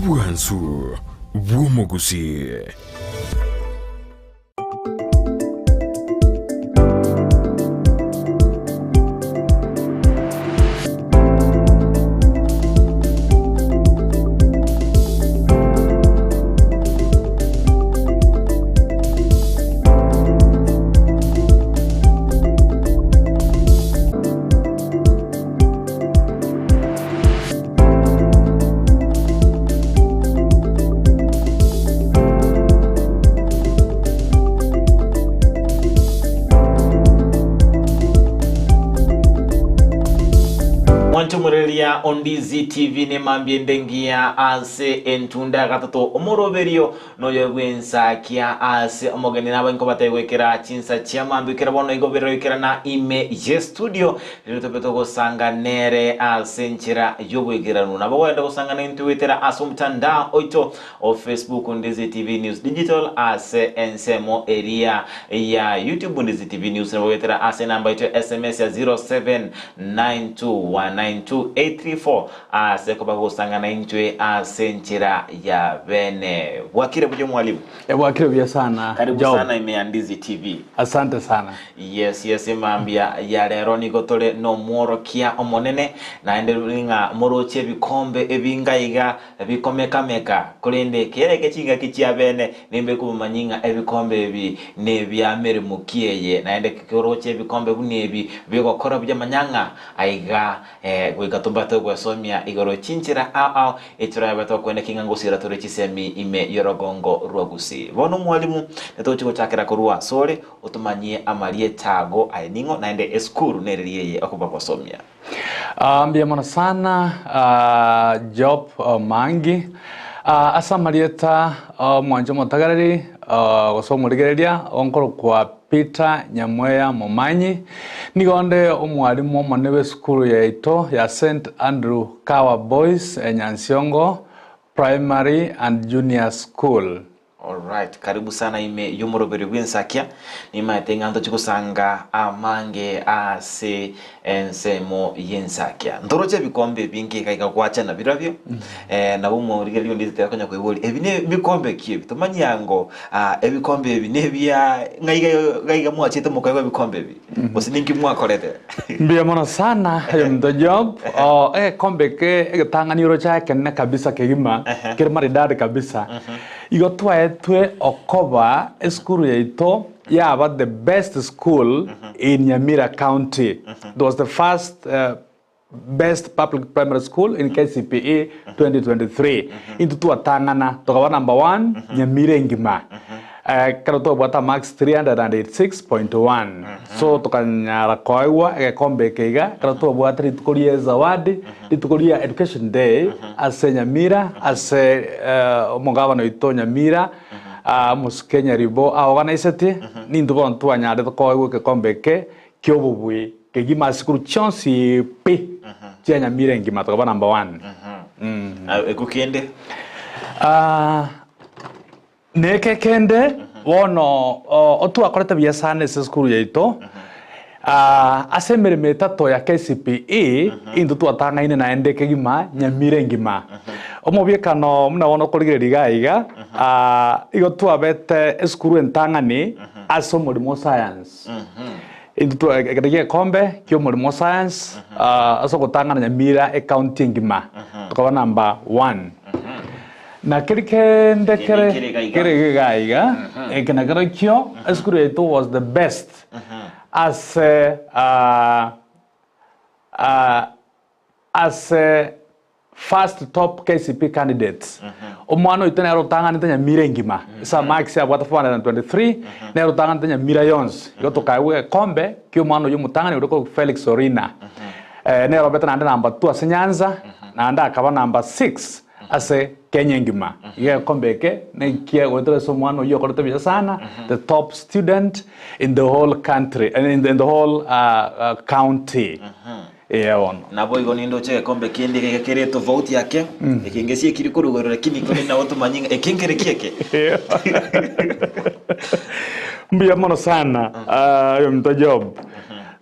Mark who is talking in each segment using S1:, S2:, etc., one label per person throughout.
S1: Ubwansu Gusii.
S2: Mwantumurilia Ndizi TV ne mambye ndengia ase entunda gatatu omoroberio no yegwensa kia ase omogeni nabanko bategwekera chinsa chia mambikira bono igobero ikira na ime je studio litobeto gosanga nere ase nchira yobwegiranu nabo wenda gosanga na Twitter ase mtandao oito o Facebook Ndizi TV News Digital ase ensemo area ya YouTube Ndizi TV News nabo wetera ase namba ito SMS ya 0792192834 ase ko bagosanga na intwe ase nchira ya bene wakire buje mwalimu
S3: wakire bya sana
S2: karibu sana ime Ndizi TV.
S3: Asante sana.
S2: Yes mambia ya lero ni gotole no moro kia omonene na endelinga moroche bikombe ebingaiga bikomeka kulende kereke chinga kichia bene nimbe kumanyinga ebikombe ebi ne bya mere mukieye na ende koroche bikombe bunebi bigokora bya manyanga aiga gwigatumbato gwasomia igoro chinchira au etura bato kwene kinga ngusira tore chisemi ime yorogongo rwagusi bono mwalimu netochiko chakera kurwa sore utumanyie amalie tago ainingo naende eskuru nereriye okuba kwasomia
S3: mbia mona sana job mangi asa marieta mwanje motagarari gosomurigereria onkoro kwa Peter Nyamweya Momanyi nigonde omwalimu omonebe skuru ya ito ya St Andrew Kawa Boys Nyansiongo Primary and Junior School.
S2: Alright, karibu sana ime yumuroberi gwensakia nima etengando chikusanga amange ase ensemo yensakia ndoroche bikombe bingi kaika kwacha na biravyo na bumo rigelio ndizi takonya kweboli ebine bikombe kibi tomanyango ebikombe ebine bya ngaiga mwachite mukaiwa bikombe bi bosininki mwakorete
S3: mbia mona sana yo ndo job kombe ke egetangani rocha kenne kabisa kegima kirmari dad kabisa igotwa etwe okoba eskuru yaito yaba the best school in Nyamira County. It was the first best public primary school in KCPE 2023 into tuatangana tokawa number 1 Nyamira ngima karoto bota max 386.1 so tokanyara koiwa kombe keiga karoto bota ritukoria zawadi ritukoria education day ase Nyamira ase mugabano ito Nyamira muskenya ribo organized ni ndubo ntwanyade koiwa ke kombe ke kyobubwi kegima sikuru chance pe tia Nyamira ngima tokawa number 1
S2: ekukende
S3: neke kende wono otu akorete bya sana se skuru yaito asemere metato ya KCPE indu tu atanga ine na endeke gima Nyamira ngima omobye kano muna wono kurigereriga iga igo tu abete skuru entangani aso mulimo science indu tu egege kombe kyo mulimo science aso gutangana Nyamira county ngima tukawa number 1 na kirikende kere gaiga ekenagara kyo eskuru eto was the best as first top KCP candidates omwana itena rotanga ntanya Nyamira ngima sa max ya 423 na rotanga ntanya Nyamira yons yotoka we kombe kyo mwana yo mutanga uriko Felix Orina ne robeta na number 2 asenyanza na anda akaba number 6 ase Kenya ngima ye kombeke ne kia wetore someone yo korete bya sana the top student in the whole country and in the whole county ono
S2: nabo igo nindo che kombe kende kere to vote yake ekingesi ekirikurugoro lakini kone na watu manyinga ekengere kieke
S3: mbia mono sana yo mto job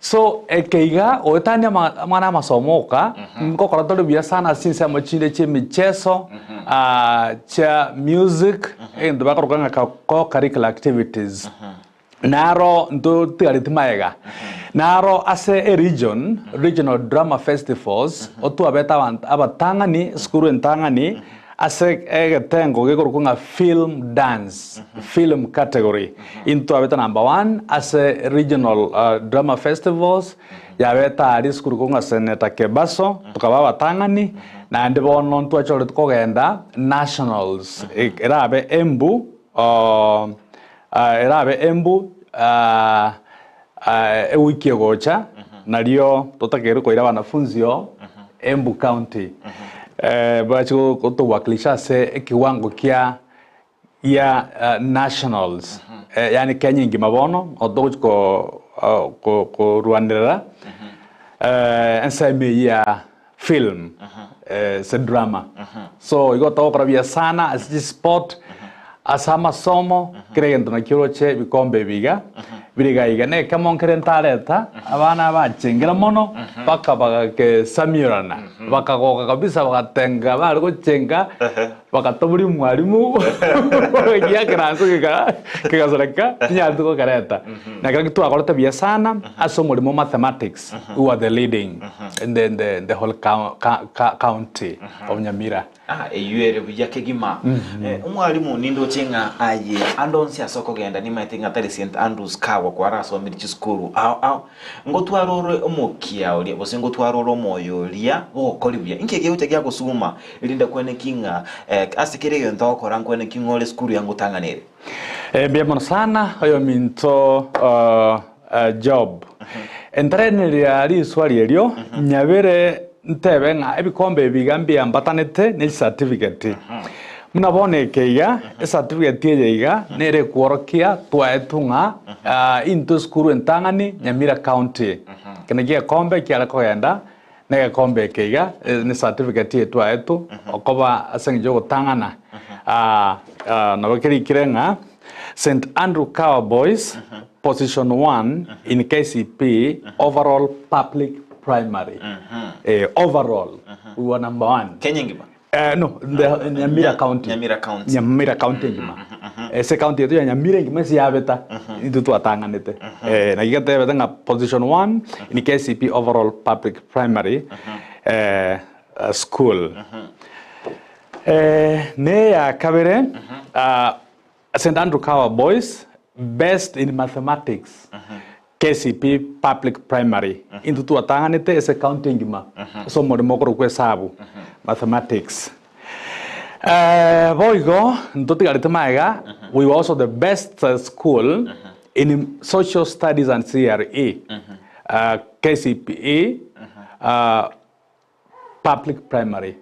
S3: So keiga oetania mwana masomoka ngokora tole bia sana since amachinde che michezo cha music ndo bakoroganga ko curricular activities naro ndo tiaritimaega naro ase a regional drama festivals otu abeta abatangani skuru entangani ase egetengo gekorukunga film dance film category into abeta number 1 ase regional drama festivals yabeta ari skuru kunga seneta kebaso tukaba batangani na ndibono ntwachore tukogenda nationals erabe embu wiki gocha nario totakeru koira wanafunzio Embu County bacho kutowakilisha se kiwango kia ya nationals yani Kenya ngima bono odogo ko Rwanda enseme ya film se drama so igoto korabia sana as sport asama somo kiregento na kiroche bikombe biga biriga ne kamon kerentareta abana bacengera mono baka ke samirana bakagoka kabisa bagatenga bari gucenga bakatoburi mwarimu ya kranzo kigazoreka nyatuko kareta na kira kitu akorete bia sana asomo limo mathematics who are the leading in the whole county of Nyamira
S2: eyuere bya kegima umwarimu nindo chenga aye andonsi asoko genda ni maitinga tari St Andrews kawa kwara so mirichi school ngotwaroro omokia uri bose ngotwaroro moyo ria bokolibya inkege utegya gusuma ilinda kwene kinga asikire yonto korang kwene kingole school yangu tanganere
S3: bien sana oyo minto job entrene ali swali elio nyabere ntebe nga ebikombe bigambi ambatanete ne certificate munabone keiga certificate yeiga nere kuorokia twaetunga into skuru entangani Nyamira County kenegia kombe kiala koenda ne kombe keiga ne certificate twaetu okoba asengjo gotangana nabakiri kirenga St Andrew Cowboys position 1 in KCP overall public primary overall we were number 1
S2: Kenya ngima
S3: no the Nyamira County Nyamira County ngima ese county yetu ya Nyamira ngima si yabeta ndutu atanganete na gigate betanga position 1 in KCP overall public primary school ne ya kabere St Andrew Cowboys best in mathematics KCP public primary into tu atanganete ese counting ngima so mo demokoro kwesabu mathematics boigo ndoti garitemaga we were also the best school in social studies and CRE KCPE public primary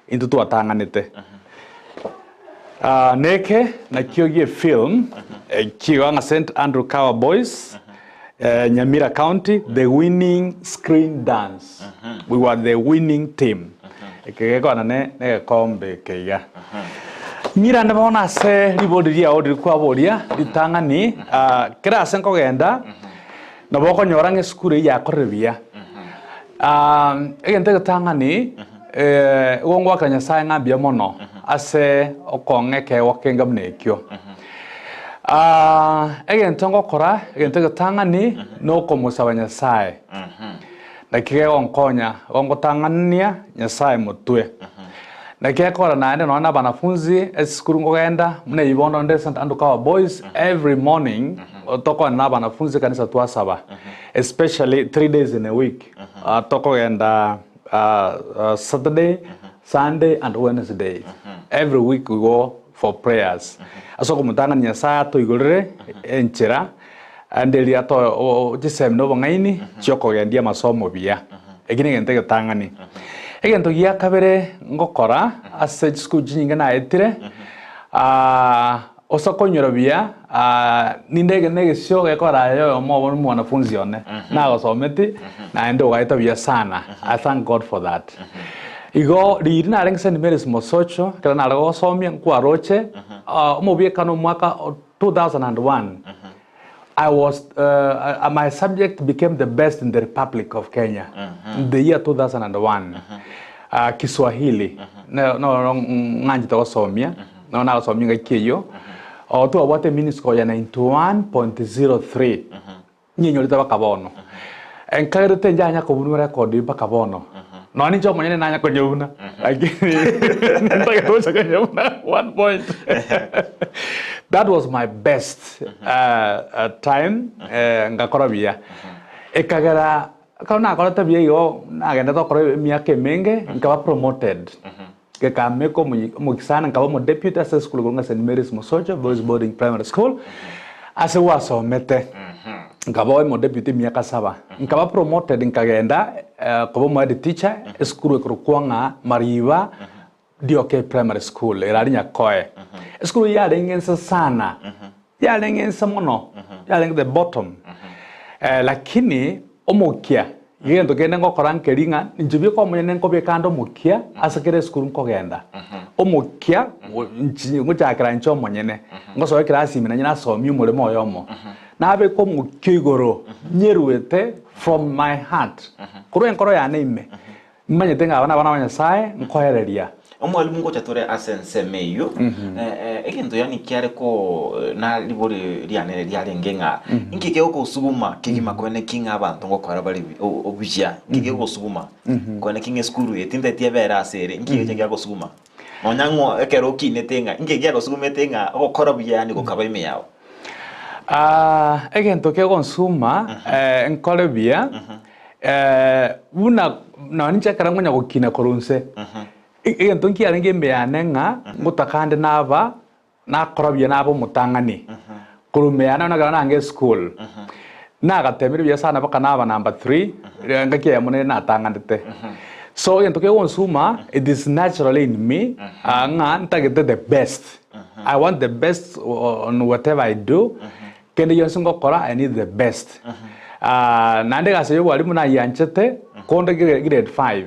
S3: into tu atanganete neke na kiogie film kiwanga St Andrew Cowboys Nyamira County the winning screen dance we were the winning team ekego ne kombe keiga nyira ndabona se ribodia odi kwaboria ritangani kira senko genda naboko nyorange skuru ya korebia egente gatangani wongwa kanya sa ngambia mono ase okongeke wakenga mnekyo egente ngokora egente gatangani no komusaba nyasaye na kige onkonya ongotangania nyasaye mutwe na kige kora naende naona banafunzi eskuru ngogenda mune ibondo nde St Andrew Cowboys every morning toko na banafunzi kanisa twasaba especially 3 days in a week toko genda Saturday, Sunday and Wednesday every week we go for prayers asoko mutanga nyasaye to igorere enchera andeli ato jisemno bongaini choko gendia masomo bia egine gente gatangani egento gia kabere ngokora ase school jinga na etire osoko nyorobia nindege nege sio gekora yo mo mwanafunzi one na gosometi na endo gaita bia sana I thank God for that igo lirina rengse nimeres mosocho kala na gosomia kwa roche mo bia kanu mwaka 2001 I was my subject became the best in the Republic of Kenya in the year 2001. Kiswahili no nganji to somia no na somia ngakio o to wate minisco ya 91.03 nyinyo litaba kabono enkarete njanya ko bunu record ba kabono no ni jo monyene nanya ko nyuna lakini ndaka to ka nyuna 1 point. That was my best time ngakorabia ekagara kauna korata bia yo agenda to kore miaka menge nkaba promoted ke kameko mukisana nkaba mo deputy assessor school gonga St Mary's Mosocho boys boarding primary school ase waso mete nkaba mo deputy miaka 7 nkaba promoted nkagenda kobo mo head teacher school ekrkwanga Mariva DOK primary school erarinya koe school ya lengensa sana ya lengensa mono ya leng the bottom lakini omukia yendo kende ngokora nkeringa njibye ko munene nkobye kando mukia asakere school nkogenda omukia nguchakira ncho monyene ngoso class mina nyina somi umuremo oyomo nabe ko mukigoro nyeruete from my heart kurwe nkoro ya neime mmanyete ngabana bana banyasaye nkohereria
S2: omwalimu ngo chatore asense meyo egento yani kiare ko na libori liane lialengenga ingike uko usuguma kigima kwene kinga abantu ngo kwara bali obujya ngike uko usuguma kwene kinga skuru yetinde tiebera asere ingike cyangwa gusuguma onyango ekero kinetenga ingike gusuguma tenga okora buyani ko kabaime yawo
S3: egento ke consuma enkolebia una na ninja karangonya gukina korunse entonki arenge mbeanenga ngutakande naba na korabye nabo mutangani kurumeana na gana nge school na gatemire bya sana baka naba number 3 ngake ya munene na tangandete so entoke consuma it is naturally in me nga ntagete the best I want the best on whatever I do kende yonsingo kora I need the best nande gaseyo walimu na yanchete konde grade 5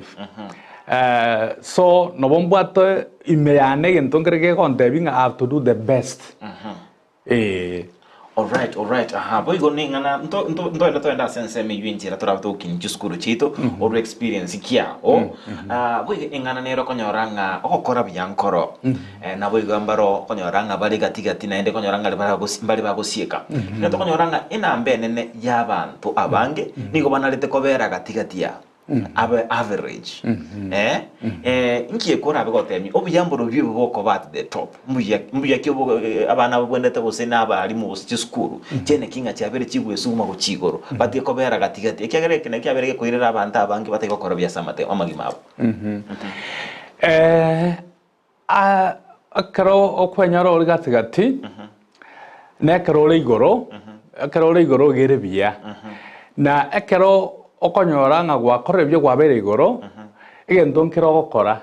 S3: so no bombwato imeyane entongereke kontebinga I have to do the best
S2: all right boy go ningana ndo enda sense me yinjira torato kinju skuru chito or experience kia boy ingana nero konyoranga okokora byankoro na boy gambaro konyoranga bali gatigati na ende konyoranga bali bagosieka neto konyoranga ina mbenene yabantu abange nigo banalete kobera gatigati ya average nkiye kora begotemi obuyamboro byo boko bat the top mbuya kyo abana bwendete bose nabali mu bose skuru cyene kinga cyabere kigwe suma go kigoro bati ko bera gatigati ekagere kene cyabere kwirira abantu abangi batiko kora bya samate amagimabo
S3: akaro okwenyaro oligatigati ne karo igoro gere bia na ekero okonyora nga gwakorebyo gwabere igoro igendonkero gokora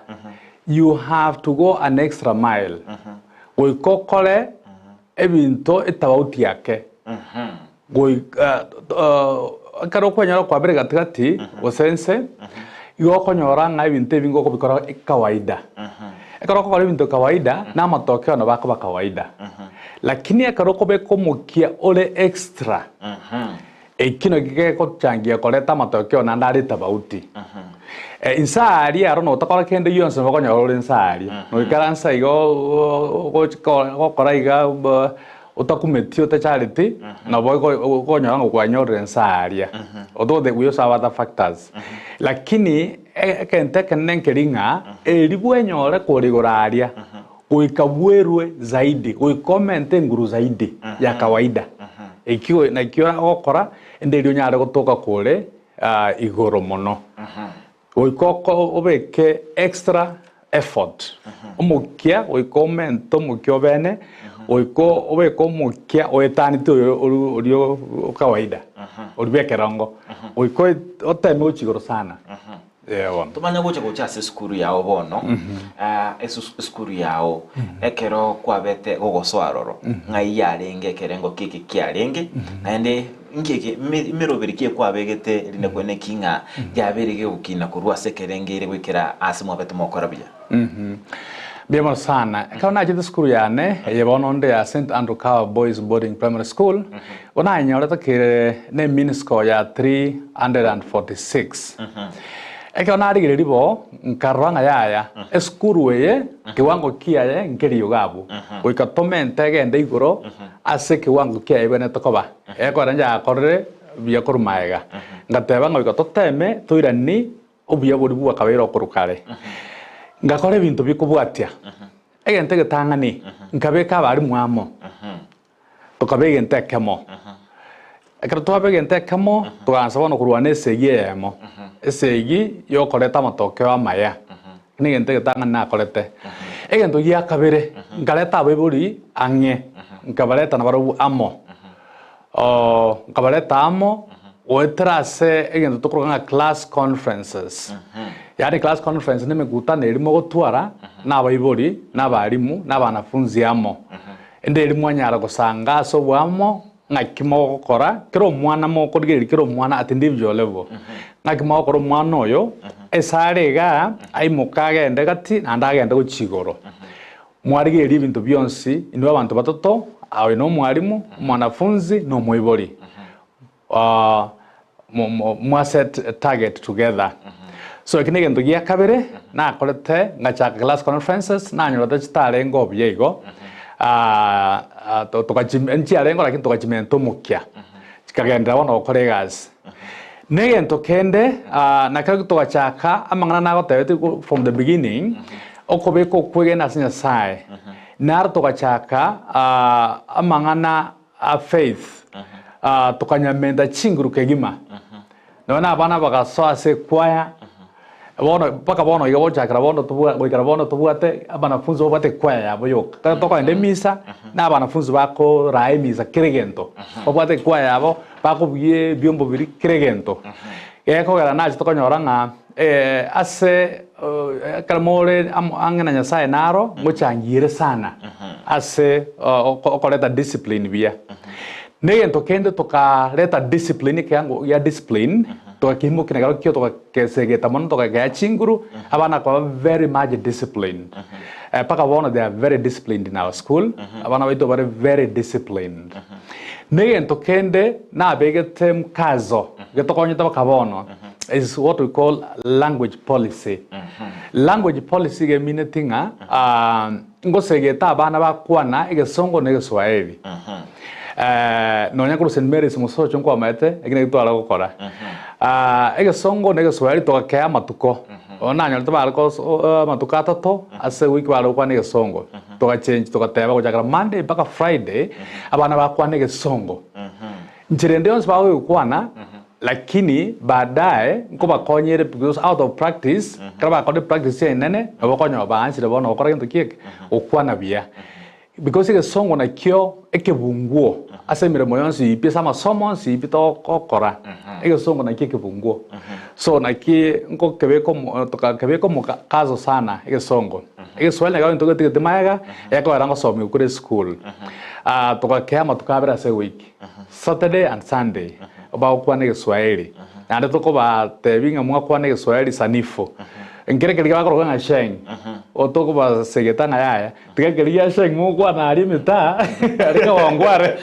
S3: you have to go an extra mile goikokore ebinto etabauti yake karo kwenyora kwabere gatigati osense igokonyora nga ebinto ebingo kubikora kawaida ekaro kokora ebinto kawaida na matokeo no bako kawaida lakini ekaro kobeko mukia ole extra ekino gike ko changia koleta matokeo na ndari tabauti insari aro no takora kende yonse bakonya oro insari no ikaransa igo ko koraiga utakumetio ta charity na boy ko nyanga kwa nyore insari although the we also have other factors lakini ekente kenen keringa eribwenyore kurigoraria kuikabwerwe zaidi kuikomente nguru zaidi ya kawaida ikiwa na ikiwa okora nderio nyare gutoka kure igoro mono oikoko obeke extra effort omukia oikomento mukio bene oiko obeko mukia oetanite orio kawaida oribekerango oiko oteme uchigoro sana
S2: tumanya gocha gocha se skuru yao bono skuru yao ekero kwabete gogoswaroro ngai yarenge kerengo kiki kiarenge ande ngeke miroberikie kwabegete rine kwene kinga yaberege ukina kurwa sekerengere wekera asimwa bete mokorabya
S3: Biamo sana. Kauna jita skuru yane, yebono nde ya St. Andrew Cow Boys Boarding Primary School. Wana nyorata kire ne minisko ya 346. Kauna adigire ribo nkarwanga yaya. Skuru weye kiwango kiaye nkeri yogabu. Wikatomente gende iguro ase kiwango kiaye bene tokoba. Ranja akorre biya korumaega. Ngateba ngo ikatoteme toirani obuya buri buwa kabero kurukare. Ngakore bintu bikubwatia egente getangani nkabeka bari mwamo tukabege ntekemo ekero twabege ntekemo tugansa bono kurwana esegi yemo esegi yokoreta matokeo amaya ni gente getangani nakorete egento gia kabere ngareta abeburi ange nkabareta na baru amo nkabareta amo oetrase egento tukuranga class conferences yani class conference nime gutana elimo gotwara n'abayibori n'abarimu n'abanafunzi amo ende elimo anyara gusanga so bwamo ngakimo gukora kero mwana mo kurigeri kero mwana at individual level ngakimo gukora mwana oyo esarega aimukage ende gati nandagende guchigoro mwarigeri ibintu byonsi indwa abantu batoto awe no mwarimu mwanafunzi no mwibori set target together. So kinege ndugia kabere na kolete ngachaka class conferences na nyoro tachitare ngo byego nchiarengo lakini tukachimento mukya chikagenda wono okoregas negento kende na kale tukachaka amangana nago tebete from the beginning okobeko kwegena sinya sai nar tukachaka amangana faith tukanyamenda chinguru kegima nona abana bagasoa se kwaya bono paka bono igo chakra bono tuwa goikara bono tuwate abanafunzi obate kwaya yabo yo toka ende misa na abanafunzi bako rae misa kiregento obate kwaya yabo bako biye byombo biri kiregento yeko gara nachi tokonyoranga ase kalmore angena nyasaye naro ngochangire sana ase okoleta discipline bia negento kende toka leta discipline kyango ya discipline to kimo kinagalo kyo to kesegeta mono to ka chinguru abana ko very much disciplined paka bona they are very disciplined in our school abana wito very disciplined negento kende na begete mkazo geto konyita bakabono is what we call language policy language policy ge minetinga ngosegeta abana bakwana igesongo negeswaebi nonya kuru St. Mary's musocho nkwa mate egine gitwara gukora ege songo nege swali to ka matuko ona nyo to barko matuko atato ase wiki baro kwa nege songo to ka change to ka teba ko jakara Monday mpaka Friday abana bakwa nege songo nchirende ons bawe ukwana lakini baadaye nko bakonyere because out of practice kaba ko practice nene abakonyo baansi bono okora kintu kiek ukwana bia because ege songo na kyo ekebunguo asemire moyonsi pesa masomo si pito kokora ege songo na kebunguo so na ki nko kebeko toka kebeko kazo sana ege songo ege swali ga ntoke tike mayaga yako arango somi kure school toka kema tukabera se week Saturday and Sunday oba kwa nege swahili ande toko ba tebinga mwa kwa nege swahili sanifo ngere kali ga ko nga sheng otoko ba segeta na yaya tika kali ya sheng mo kwa na ari meta ari ka wangware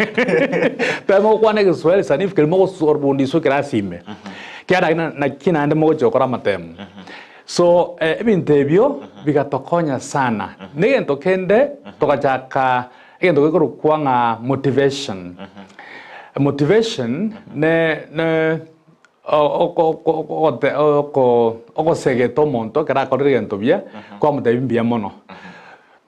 S3: tamo kwa nege swahili sanifo kali mo sorbundi so kira sime kiara na kina ande mo jokora matemu so ebintebyo bigatokonya sana nigento kende tokachaka egento ko kwanga motivation motivation ne oko segeto monto kara korire gento bia kwa mutabimbia mono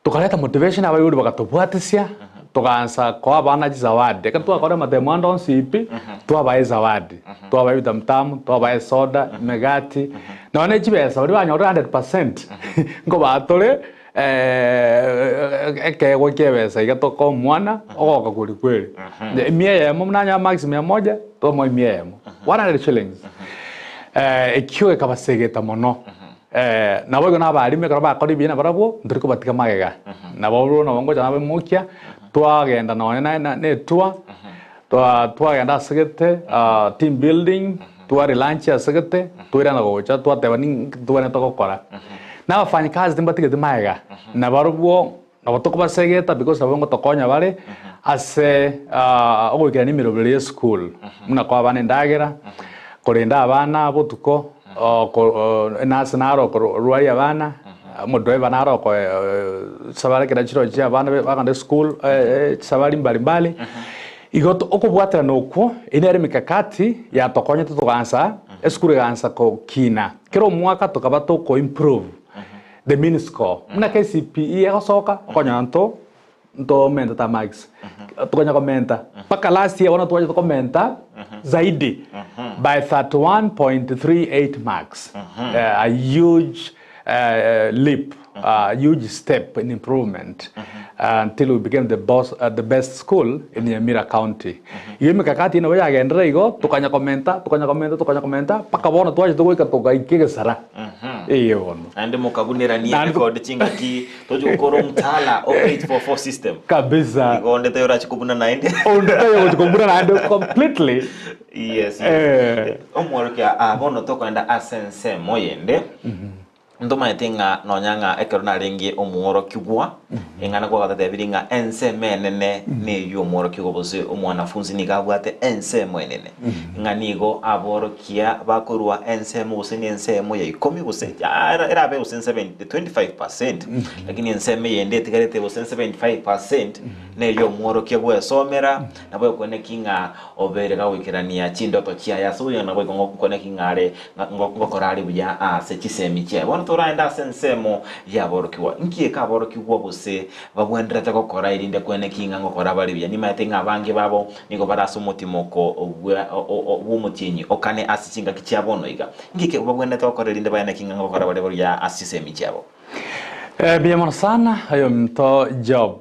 S3: tukaleta motivation abayuri bakatobwatesia tukaanza kwa bana zawadi kandi twakora matemo ando sipi twabaye zawadi twabaye tamtamu twabaye soda megati none chibesa bari banyora 100% ngo batore ekego kebesa igatoko mwana ogoka kuri kweli mie mo mnanya maximum 100 to mo mie 100 shillings ekyo ekabasegeta mono nabo na bari me karaba kori bina barabo nduriko batika magega nabo no ngo jana bemukia twagenda none ne twagenda segete team building twari lunch segete twira na gocha twatebani twene toko kora na wafanyikazi timbatige timaiga na barugo na batuko basegeta because nabo ngotokonya bari ase ogwikira ni mirobere school muna kwa bana ndagera kurinda abana botuko nase naro ruari abana modriver naro ko sabara kira chiro cha abana bagande school sabari mbali igoto okubwatira nokwo inere mikakati ya tokonya tutugansa eskuru gansa ko kina kiro mwaka tukaba to improve the mean score muna KCPE yagosoka konyanto ndo menta ta max tukanya komenta paka last year wana tuwaje komenta zaidi by 31.38 marks a huge leap huge step in improvement until we became the best school in Nyamira County. Iyo mikakati ino ya gendera igo tukanya komenta paka bona tuwaje tugoika tugaikige sara. Iyo bono.
S2: Ande mukabunira ni record chingaki tojo koro mtala of 844 system.
S3: Kabisa.
S2: Igo onde tayo rachikubuna naende.
S3: Onde tayo rachikubuna naende completely.
S2: Yes. Omworo kia bono tokwenda asense moyende. Ndoma etinga nonyanga ekerona ringi omworo kigwa engana kwa gatete biringa ense menene ne yo omworo kigwa bose omwanafunzi nikabwate ense menene nganigo aboro kia bakurwa ense mose ni ense moya ikomi bose era be bose 25% lakini ense meyende tigarete bose 75% ne yo omworo kigwa esomera nabo kwene kinga oberega wikirania chindoto chia ya so yana bwo kwene kingare ngokorali buya ase chisemi chia toraenda sensemo ya borokiwa nkie ka borokiwa bose babwendera tako kora irinde kwene kinga ngokora bari bya nima yatenga abange babo niko baraso mutimoko wumutinyi okane asichinga kichabono iga ngike babwendera tako kora irinde bayana kinga ngokora bari ya asisemi chabo
S3: bien sana ayo mto job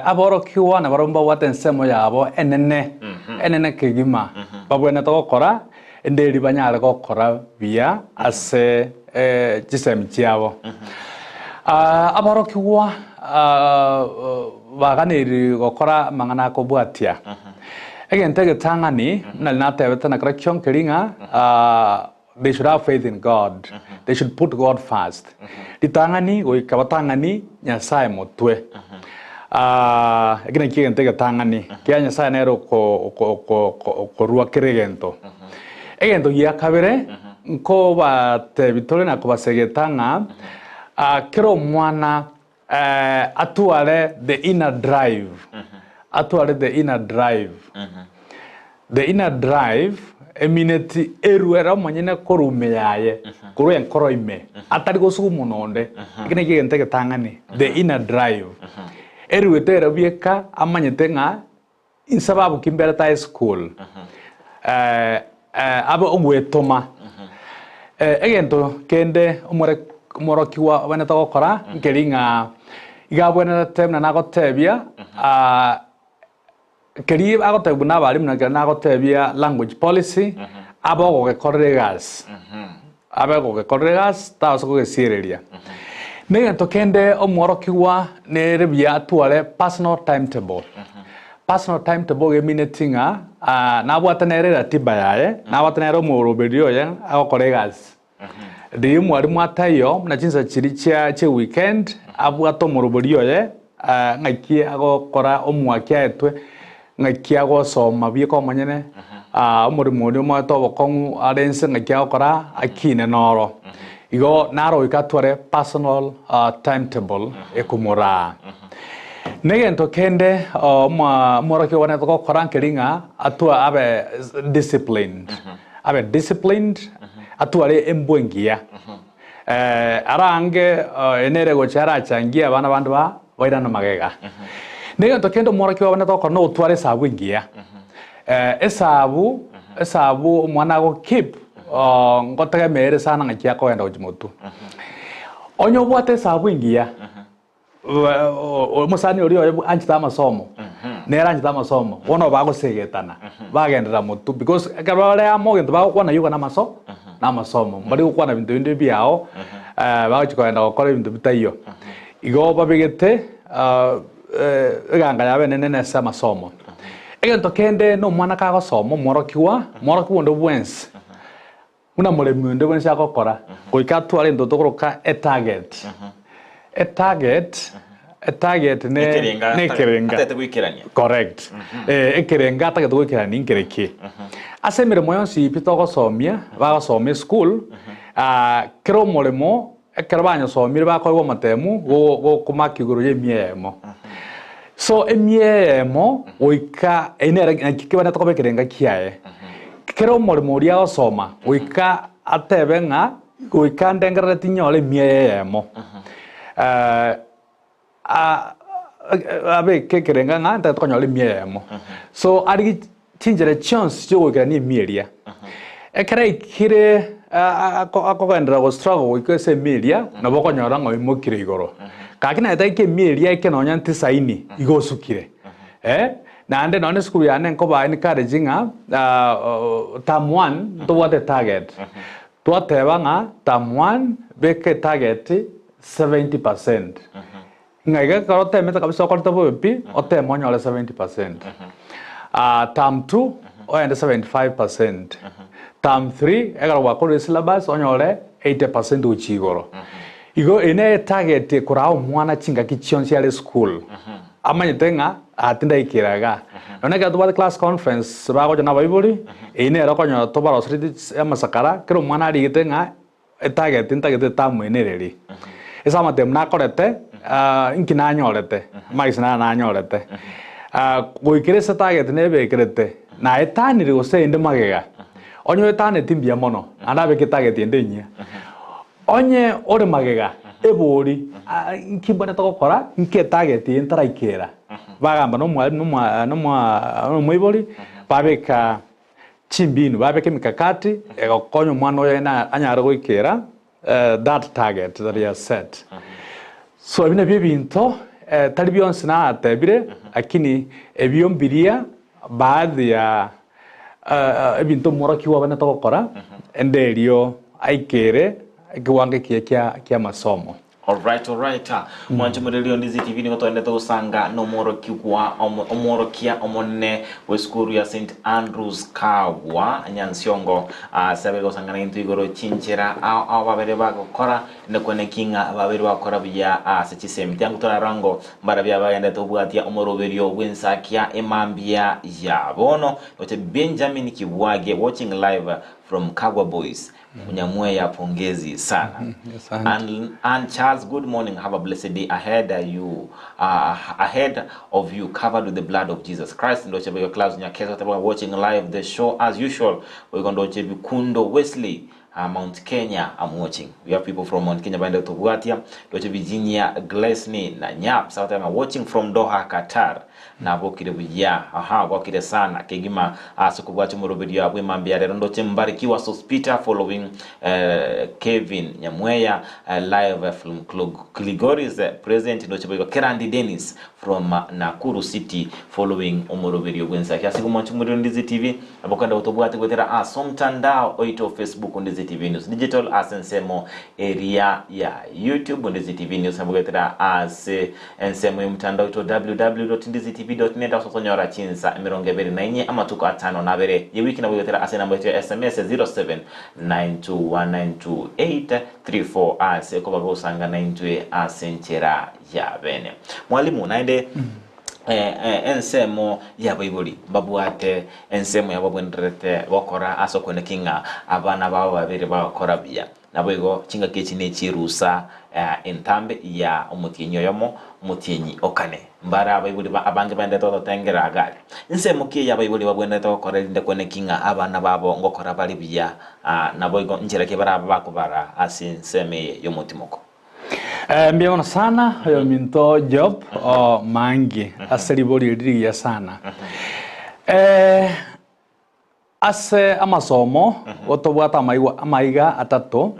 S3: aborokiwa na baromba watensemo yabo enene kigima babwendera tako kora nderi banyara gokora bia ase chisemi chiabo aborokiwa baganiri gokora mangana ko bwatia egentege tangani na tebeta na correction keringa they should have faith in God. They should put God first. Ditangani goikabatangani nyasaye motwe egene kigentege tangani kya nyasaye nero ko ruwa kiregento egento ya kabere nko batebitore na kubasegetanga kero mwana atuale the inner drive the inner drive emineti eruera monyene korume yaye kuruya nkoroime atari gosugu munonde ikine kigente getangani the inner drive eruetera bieka amanyete nga insababu kimbere ta school abo ogwetoma egento kende umorokiwa bana tokora nkeringa igabwena temna nagotebia keri agotebuna bali mna nagotebia language policy abo gogekorregas taso gogesireria negento kende umorokiwa nerebia tuale personal timetable geminatinga nabwatanere ratiba yaye nabwatanere umuroberio ya agokoregas ndi mwarimu atayo na jinsa chiricha che weekend abwato umuroberio ye ngakie agokora omwakia etwe ngakia gosoma bieko manyene umurimo ndi mwato bokongu arense ngakia gokora akine noro igo naro ikatware personal timetable ekumura negento kende moroki wana to korankeringa atua abe disciplined atuare embwengia arange enere gochara changia bana bandu ba wairana magega negento kendo moroki wana to kono utware sabu ngia esabu mwana go keep ngotege mere sana ngakia ko enda ujimotu onyo bwate sabu ngia musani uriyo anjita masomo nera anjita masomo wono bago segetana bagendera mutu because akabale amogento bago kwana yuko na masomo bali kwana bintu byao bago chikoenda gukora bintu bitayo igo babigete eganga yabe nene sa masomo egento kende no mwana kago somo morokiwa ndo bwensi una muremi ndi bwense akokora goika twale ndo tokoroka a target ne kerenga
S2: atete gwikirania
S3: correct ekerenga atete gwikirania nkereke asemere moyo si pitoko somia bagosome school kero muremo ekero banyosomire bakoigwa matemu go kumakiguru ye miemo so emiemo oika enera kikibana tokobe kerenga kiae kero muremo uria osoma oika atebenga oika ndengera tinyole miemo abe kekerenga nga nta tokonyole miemo so ari chinjere chance yo goika ni mieria ekere kire akokendera go struggle ikese milia na bokonyora ngo imukire igoro kakina etaike milia ikenonya ntisaini igosukire na ande none school yane nko ba ni karejinga term 1 to what the target to tebanga term 1 beke target 70% ngaiga karote meta kabisa korta bopi ote monyole 70% term 2 oende 75%. Term 3 egara wakore syllabus onyole 80% uchigoro. Igo ene target kurao mwana chinga kichionsi yale school. Amanyetenga atinda ikiraga. None ga tuwa class conference bago jana baibuli ene ero konyo to baro sriti amasakara kero mwana ari gitenga target intagete tamu enereri. Esa matem na korete inkina nyorete. Maisna na nyorete. Goikire sa target nebe kerete. Na etani ri ose inde magega. Onye etani timbia mono. Anabe ke target inde nya. Onye ore magega ebori nkibana to gukora nke target intara ikera. Bagamba no mwibori babeka chimbinu babeka mikakati egokonyo mwana oyo na anyara goikera that target that he has set. So ebine bibinto tari byonse na atebire akini ebyombiria baadhi ya ebinto muraki wabana to gukora enderio aikere kiwange kia masomo.
S2: All right. Mwancho murelio Ndizi TV ni gotoende to usanga no moro kia omone we school ya St Andrews Kawa Nyansiongo sabe go sanga into igoro chinchera au babere bagokora ne kwene kinga babere bakora bya sechisemi tangu tora rango mbara bya bagenda to bwatia omoroberio wensakia emambia ya bono ote Benjamin Kibwage watching live from Kagwa Boys. NYAMWEYA pongezi sana. And Charles, good morning. Have a blessed day ahead. Ahead of you, covered with the blood of Jesus Christ. And your class watching live the show as usual. We're going to watch Kundo Wesley. Mount Kenya, I'm watching. We have people from Mount Kenya, Banda Tobuatia, Virginia, Glesney, Nanyap, South Africa, watching from Doha, Qatar. Na bokire buya bokire sana kegima asukubwacho murobedia bwe mambia rerondo chembarikiwa Sospita following Kevin Nyamweya live from Kligoris present ndo chebo Kerandi Dennis from Nakuru City following umurobedio bwensa kyasiku mwanchu muri Ndizi TV abokanda utobwate gwetera asomtandao oito Facebook Ndizi TV News digital asensemo area ya YouTube Ndizi TV News abogetera ensemo mtandao ito www.ndizitv.net asosonyora chinsa emirongo ebere na inye amatuko atano na bere yewiki na bwetera ase namba yetu ya SMS 0792192834 ase ko bagosanga 92 asenchera ya bene mwalimu naende ensemo ya Bible babuate ensemo ya babwenderete bakora asokone kinga abana babo babiri bakora bya nabwego chinga kechi ne chirusa entambe ya umutinyo yomo mutinyi okane mbara Bible abange bande to tengera agari ensemo ke ya Bible babwende to korende kwene kinga abana babo ngokora bali bya nabwego njira ke bara bakubara asinseme yomutimoko.
S3: Mbiona sana yo minto job mangi aseribori diriya sana ase amasomo otobwata amaiga atato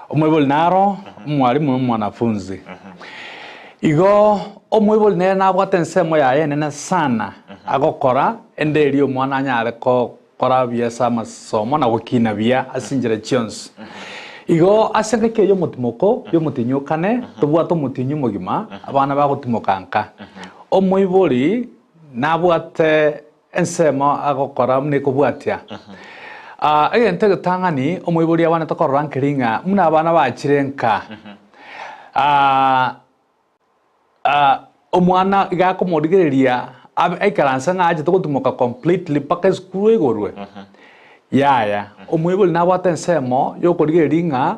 S3: omwebol naro mwalimu mwanafunzi igo omwebol ne nabwata ensemo ya yene sana agokora enderio mwana nyare ko kora biasa masomo na gukina bia asinjira chance igo asengeke yo mutimoko yo mutinyukane tubwato mutinyu mugima abana bagutimokanka omwibori nabwate ensemo agokora mne kubwatia egente gutangani omoibori abana tokorora nkiringa muna abana bachirenka omwana igakomorigereria aikaransa ng'ache togotumoka completely paka skuru igorwe yaya omoibori nabwate ensemo yokorigereria ng'a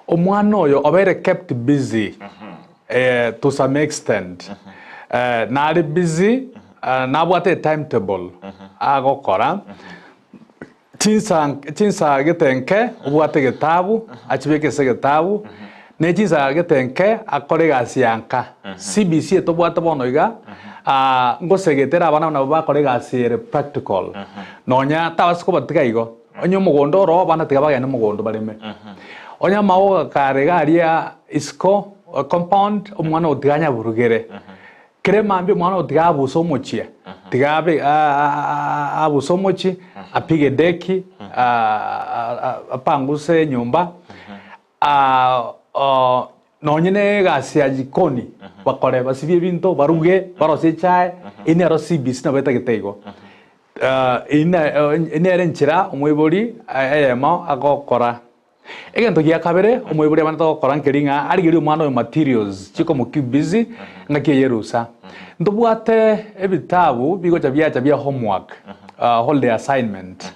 S3: omwana oyo obere kept busy to some extent nari busy nabwate timetable agokora chinsa gitenke obwate gitabu achibekese gitabu ne chinsa gitenke akore gasi yanka CBC tobwate bono iga ngosegetera abana nabo bakore gasi ere practical nonya tabasiko batiga igo onyo mugondo ro bana tiga bagene mugondo barime onya mawo kare garia isko compound omwana otiganya burugere kere mambi omwana otiga abuso mochia tigabe abuso mochi apige deki apanguse nyumba nonyene gasi ya jikoni bakore basibye binto baruge barose chai ine aro CBC na beta gitego ine erenchira omoibori ayemo agokora egento gia kabere omoibori abana togokora nkeringa arigeri omwana oyo materials chiko muki busy ngaki yerusa ndobwate ebitabu bigocha bia homework holiday assignment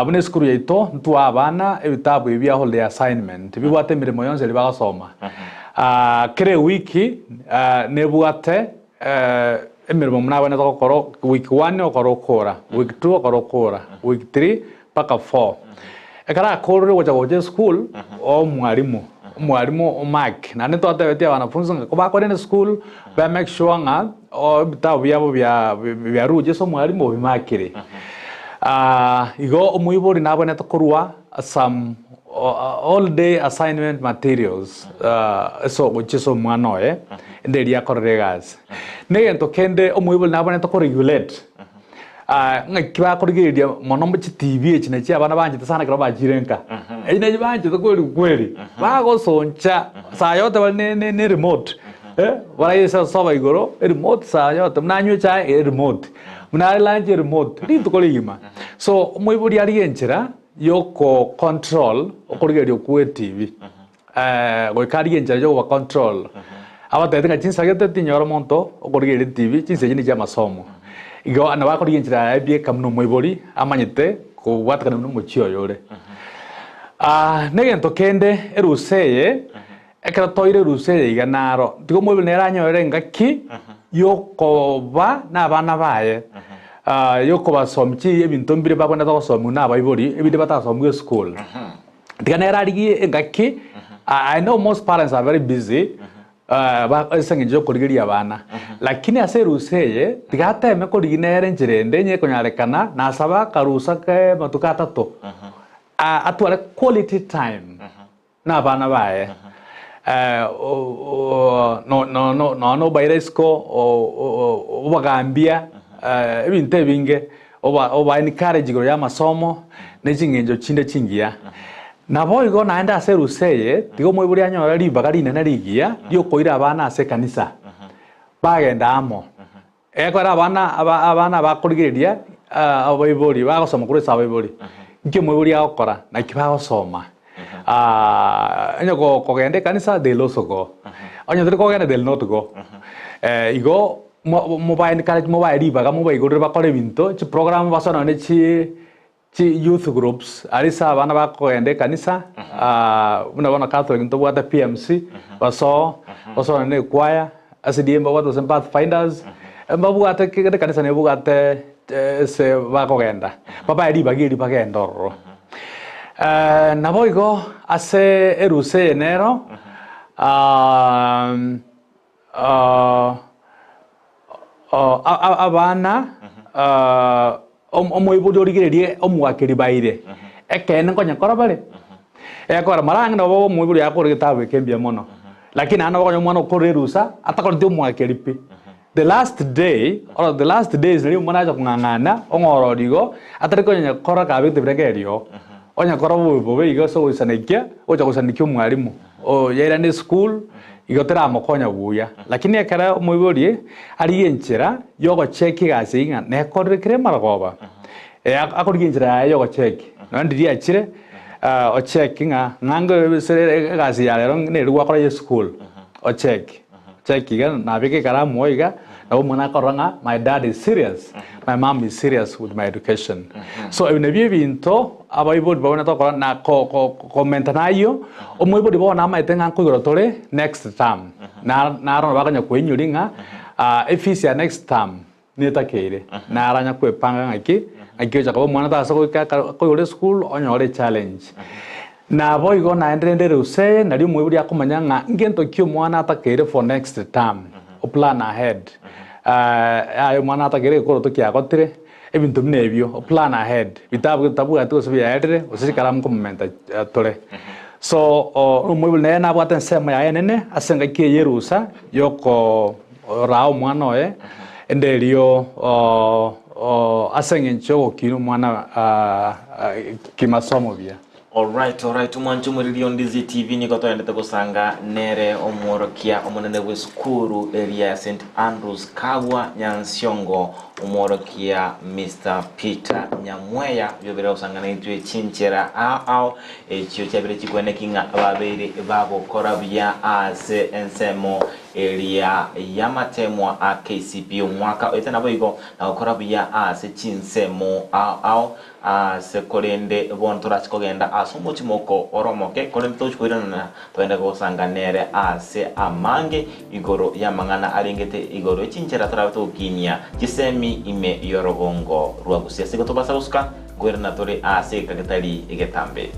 S3: bune skuru yaito ntu abana ebitabu bia holiday assignment bibwate mirimo yonse libagasoma kere wiki nebwate emirimo muna abana togokora week 1 okora week 2 okora week 3 paka 4 ekara akorore gocha school o mwalimu o mark na nito atebetia wanafunzi ko bakore ne school ba make sure nga o bitabu byabo bya ruje so mwalimu bimakire igo omuibori nabone tokorwa some all day assignment materials so gochiso mwanoe nderia korregas negento kende omuibori nabone tokoregulate ngakiba korigeria monombo chi TV chine chi abana banje tsana kira bajirenka ine banje kweli bago soncha saa yote ne remote wala yesa soba igoro remote saa yote mnanyo cha remote mna lunch remote ndi tukolima so moibori ari enchera yoko control okorigeria ku TV goikari enchera yoko control abatenga chinsa gete tinyoro monto okorigeria TV chinse chini cha masomo igo ana bakori enchira bie kamno moibori amanyite ko watakana no mochio yore negento kende eruseye ekara toire ruseye iganaro tigo moibori neranyorere ngaki yokoba na bana baye yokoba somchi ebinto mbire babona tosomu na baibori ebide batasomu school tiga nerarigi ngaki I know most parents are very busy basengeje korigeria abana lakini aseruseye tigateme koriginere njirende nye konyarekana nasaba karusa ke matuka tato atware quality time na abana bae no bairesko obagambia ebinte binge oba encourage gro ya masomo nejingenjo chinde chingia nabo igo naenda aseruseye tigo moibori anyora ribagari nene rigia riokoira abana ase kanisa bagenda amo ekora abana bakorigereria abaibori bagosoma kuri sabaibori nke moibori agokora na kibagosoma enyo kogende kanisa de losogo onyo tiri kogende del not go igo mobile college mobile ribaga mobile igorire bakore binto chi program basona ne chi youth groups arisa abana bakogende kanisa buna Catholic nto bwata PMC baso ne choir asidimba watu sem pathfinders mbabwate kigede kanisa ne bugate se bakogenda baba eri bagiri bagendoro naboigo ase eruse enero abana omoibori origererie omwakeri baire ekene ngonya kora bare ekora marang no bo omoibori akore gitabe kembia mono lakini ana ngonya mwana okore rusa atakore dio mwakeri pi the last day or the last days ni mwana ja kungangana ongoro digo atariko nya kora ka bite bregerio onya kora bo igo so usanikia oja kusanikia mwalimu o yera ni school igotera mokonya buya lakini ekara omoibori ari enchera yogo cheki gasinga ne korre kire maragoba akoriginjira yo go check ndiri achire o check ngango sere gasi ya lero ne ruwa kora school o check iga na bike kara moiga na mwana koranga my dad is serious my mom is serious with my education so ibine binto abaibodi babona to na comment nayo omoibodi bona maitenga kugoro tole next term na ro baganya kwenyuringa efisi ya next term nitakeire na aranya kwepanga ngaki akioja kwa mwana ta so ko school onyore challenge na boigo na endere use na ri mwiburi akumanya nga ngento kyo mwana atakere for next term o plan ahead ayo mwana atakere ko to kya gotire ebintu binebyo o plan ahead bitabu atu so yaedre usikara mkomenta tole so mwiburi na bwata nsema ya nene asenga ke yerusa yoko rao mwana oe endelio asengencho kinu mwana kimasomo bia.
S2: Alright, mwanchu muri Ndizi TV niko toendete kusanga nere omworokia omonene weskuru area ya St. Andrews Kagwa Nyansiongo omworokia Mr. Peter Nyamweya byobera usangana itwe chinchera au ekyo cyabere kikwene kinga ababere babo korabya ase ensemo area yamatemwa a KCP omwaka etana boigo na korabya ase chinsemo au se kolende bontora chikogenda asumo chimoko oromoke kolende tochkwirana toenda kusanga nere ase amange igoro yamangana arengete igoro chinchera tarato kinya kisemi ime yorogongo rwa Gusii sigo tobasa uska gwerna tore ase kakatali igetambe.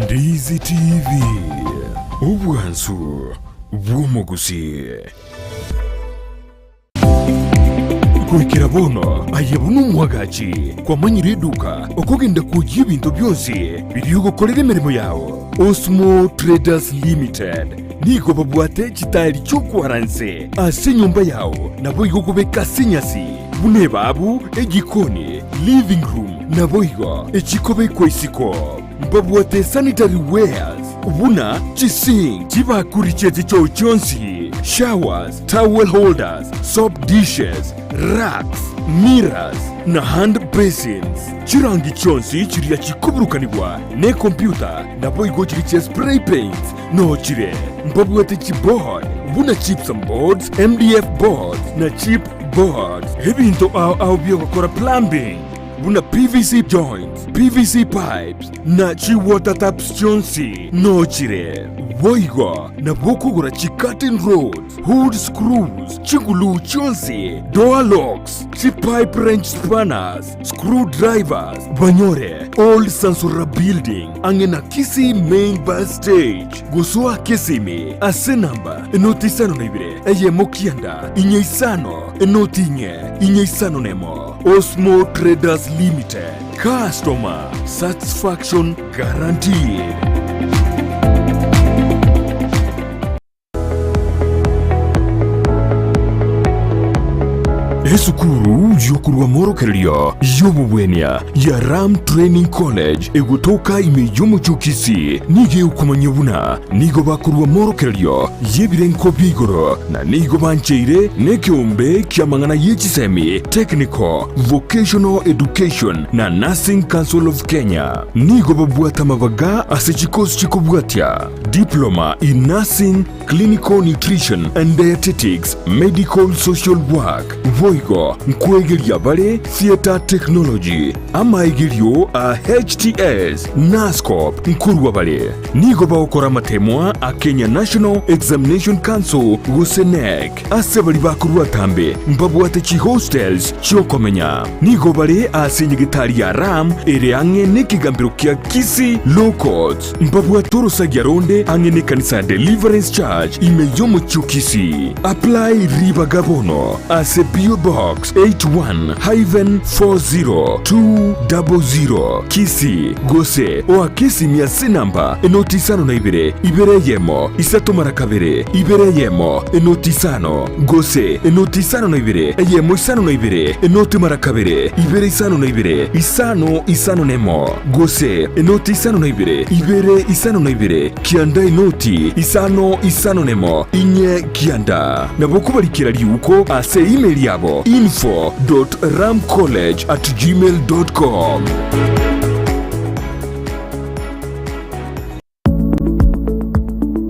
S1: Ndizi TV Ubwansu bw'omu Gusii kwekera bono ayebuna omwagachi kwamanyira eduka okugenda kujya ebintu byose biri gukorera emirimo yawo Osmo Traders Limited nigo babwate kitali cyokwaranse ase nyumba yawo nabo igokubeka senyasi bune babu egikoni living room nabo igo ekikobe kwesiko babwate sanitary wares ubuna Kisii kibakuri chete cyo cyonsi showers towel holders soap dishes racks mirrors na hand basins chirangi cyonsi kiriya kikuburukanirwa ne computer nabo igo kiri spray paints no chire babwate keyboard ubuna chips and boards MDF boards na chip boards ebinto au byo gukora plumbing buna PVC joints, PVC pipes, na chi water taps chonsi, no chire. Boigo, na bokugura chi curtain rods, hood screws, chingulu chonsi, door locks, chi pipe wrench spanners, screwdrivers, banyore, old Sansura building, angena Kisii main bus stage, gusua Kisimi, ase namba, enoti sano nebire, eye mokianda, inye isano, enoti inye isano nemo. Osmo Traders Limited. Customer satisfaction guaranteed. Esukuru yokurwa morokerio yobubwenia ya Ram Training College egutoka imeyomo chukisi nige ukumanyebuna nigo bakurwa morokerio yebirenko bigoro na nigo bancheire nekyombe kyamangana yechisemi technical vocational education na Nursing Council of Kenya nigo babwata mabaga asechikosi chikobwatia diploma in nursing, clinical nutrition and dietetics, medical social work voigo nkwegeria bare theater technology amaigerio a HTS NASCOP nkurwa bare nigo baokora matemwa a Kenya National Examination Council Gusii asebali bakurwa tambe mbabwate chi hostels chokomenya nigo bare asenyegitari ya Ram ere ange nekigambiro kya Kisii Low Courts mbabwatoro sagyaronde ange ne kanisa Deliverance Church imeyomo chukisi apply riba gabono ase bio Box 81-40200 Kisii Gusii oa Kisii miasi namba enoti isano na ibere yemo isatu mara kabere ibere yemo enoti isano Gusii enoti isano na ibere yemo isano na ibere enoti mara kabere ibere isano na ibere isano nemo Gusii enoti isano na ibere isano na ibere kianda enoti isano nemo inye kianda nabo kubarikira liuko ase email yabo info.ramcollege@gmail.com.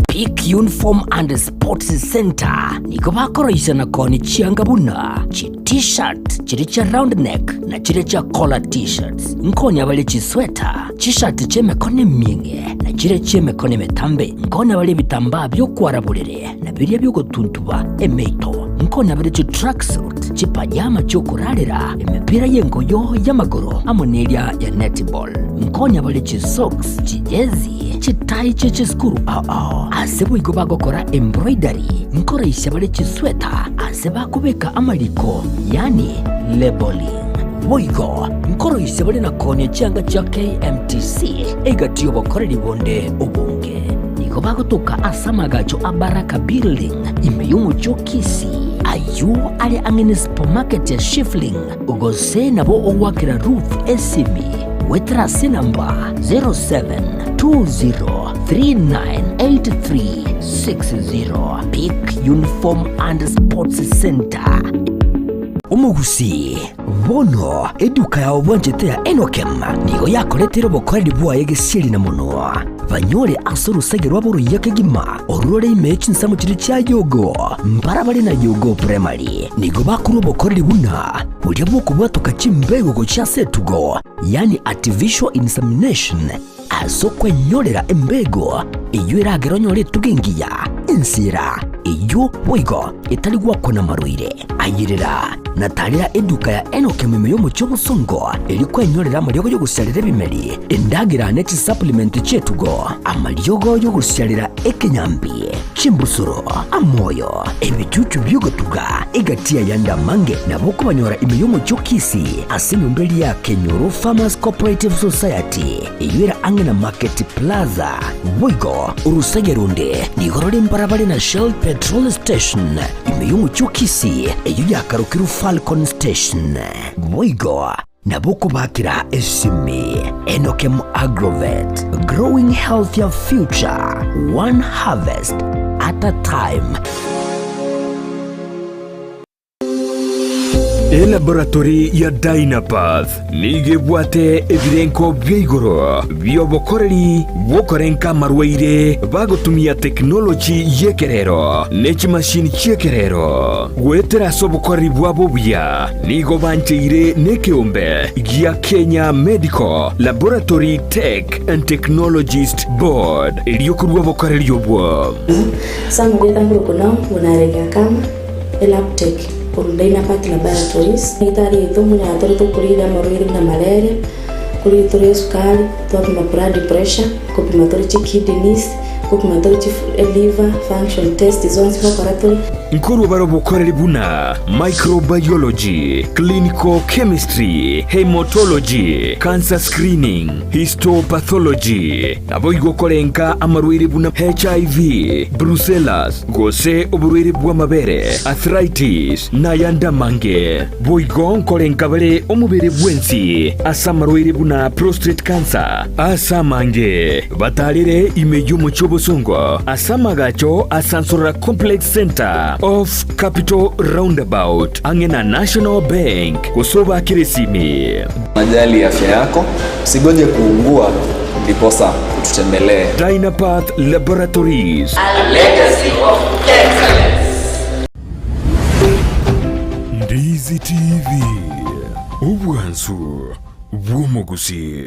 S4: Peak Uniform and Sports Center niko bakoroisha na koni chiangabuna chi t-shirt chiri cha round neck na chiri cha collar t-shirts nkoni abale chi sweater t-shirt cheme kone minge na chiri cheme kone metambe nkoni abale bitamba byo kwaraburere na biriya byo gotuntuba emeito nkoni abale chi tracksuit chi pajama cyo kurarira emipira yengoyo y'amaguru amoneria ya netball nkoni abale chi socks chi jezi chi tie chi skuru asebo igoba gokora embroidery nkoroisha bale chi sweater aseba kubeka amaliko yani labeling boigo nkoroisha bale na kone changa cha KMTC egatiyo bokoreri bonde obonge igoba gotoka asamagacho abaraka building imeyumu cho Kisii ayu ale angene supermarket ya Shifling ugose nabo owakira Ruth Esimi wetrasi namba 0720398360 Peak Uniform and Sports Center Gusii bono eduka ya obwanjete ya Enokem nigo yakoretero bokoreri bwaye gesiri na muno banyore asoro segerwa buru yakegima orore imechi nsamu chiri cha yogo mbarabari na yogo primary nigo bakuru bokoreri buna burya bwo kubatuka chimbego go cha setugo yani artificial insemination asokwe nyorera embego iyo iragero nyore tugengiya insira iyo boigo itali gwakona maruire ayirira natalira eduka ya Enokem yo mu cyobusongo ilikwe nyorera amaryogo yo gusyalira bimeri endagira next supplement chetugo amaryogo yo gusyalira ekenyambi chimbusuro amoyo ebicucu byogotuga egatia yanda mange naboko banyora imiyo mu cyo Kisii asinumbeli ya Kenyoro Farmers Cooperative Society iyira angena Market Plaza boigo urusegerunde nigorore mbarabare na Shell Petrol Station imiyo mu cyo Kisii iyo yakarukiru Falcon Station boigo naboko bakira esimi Enokem Agrovet growing healthier future one harvest at a time.
S1: Laboratory ya Dynapath nigebwate ebirenko byigoro byobokoreri bokorenka marwaire bagotumia technology yekerero nechi machine chekerero gwetera sobokoreri bwabo bya nigo bancheire nekeombe ya Kenya Medical Laboratory Tech and Technologist Board iliyokurwa bokoreri yobwo
S5: samwe tangu kuna unarega kama elaptech Dynapath Laboratories itari thumu ya toro kurira marwiri na malaria kuri tore sukari twapima blood pressure kupima tore kidneys kupima tore liver function test zones correctly
S1: nkuru baro bokoreri buna microbiology clinical chemistry hematology cancer screening histopathology abo igokorenka amarwiri buna HIV brucellosis gose oburwiri bwa mabere arthritis na yanda mange boigon korenka bale omubere bwensi asamarwiri buna prostate cancer asamange batalire imeyo mu cyobosongo asamagacho asansora complex center of Capital Roundabout angena National Bank kusoba kiresimi.
S6: Najali afya yako, usigoje kuungua ndiposa tutembelee.
S1: Dynapath Laboratories,
S4: a legacy of excellence.
S1: Ndizi TV ubwansu bw'Gusii.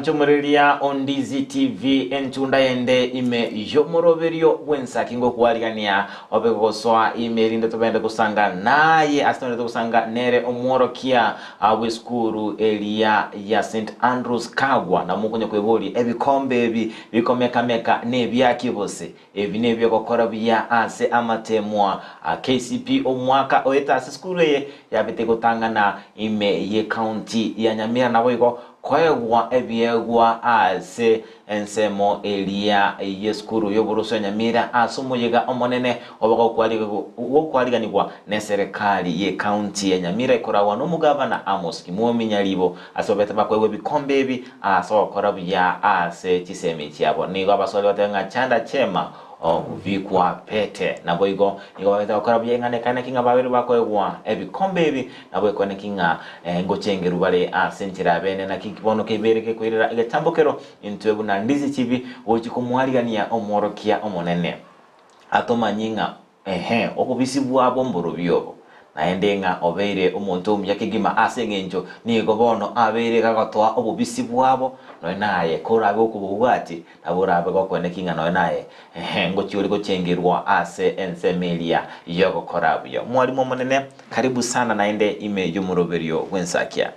S2: mchumulilia Ndizi TV entunda yende ime yomoroberio wensa kingo kuwaligania obegoswa email ndo tubende kusanga naye asitende kusanga nere omworokia aweskuru elia ya St Andrews Kagwa na mukunye kweboli ebikombe ebi bikomeka nebyaki bose ebi nebyo gokora bya ase amatemwa KCP omwaka oeta skuru ye yabite gutangana ime ye county ya Nyamira naboigo kwegwa ebyegwa ase ensemo elia yeskuru yoburuso Nyamira asumuyega omonene obago kwaliganirwa ne serikali ye county ya Nyamira ikorawa no mugabana Amos Kimuominyalibo asobeta bakwegwa bikombe ebi asokora bya ase kisemi cyabo nigo abasore batenga chanda chema vikwa pete naboigo nigo beta okora bya ngane kana kinga babiri bakwegwa ebikombe ebi nabwo ne kinga ngochengeru bale asentira bene na kikibono kebereke kwirira igatambokero intwebu na Ndizi TV wochi kumwaligania omworokia omonene atomanyinga okubisibwa abomboro byobo naendenga obeire omuntu omuyakigima asengenjo nigo bono abeire gagotwa obubisibwabo no naye korabe okubugwati naburabe gokwenekinga no naye ngochiuri gochengerwa ase ensemelia yogo korabyo mwalimu omonene karibu sana naende ime yumuroberio wensakia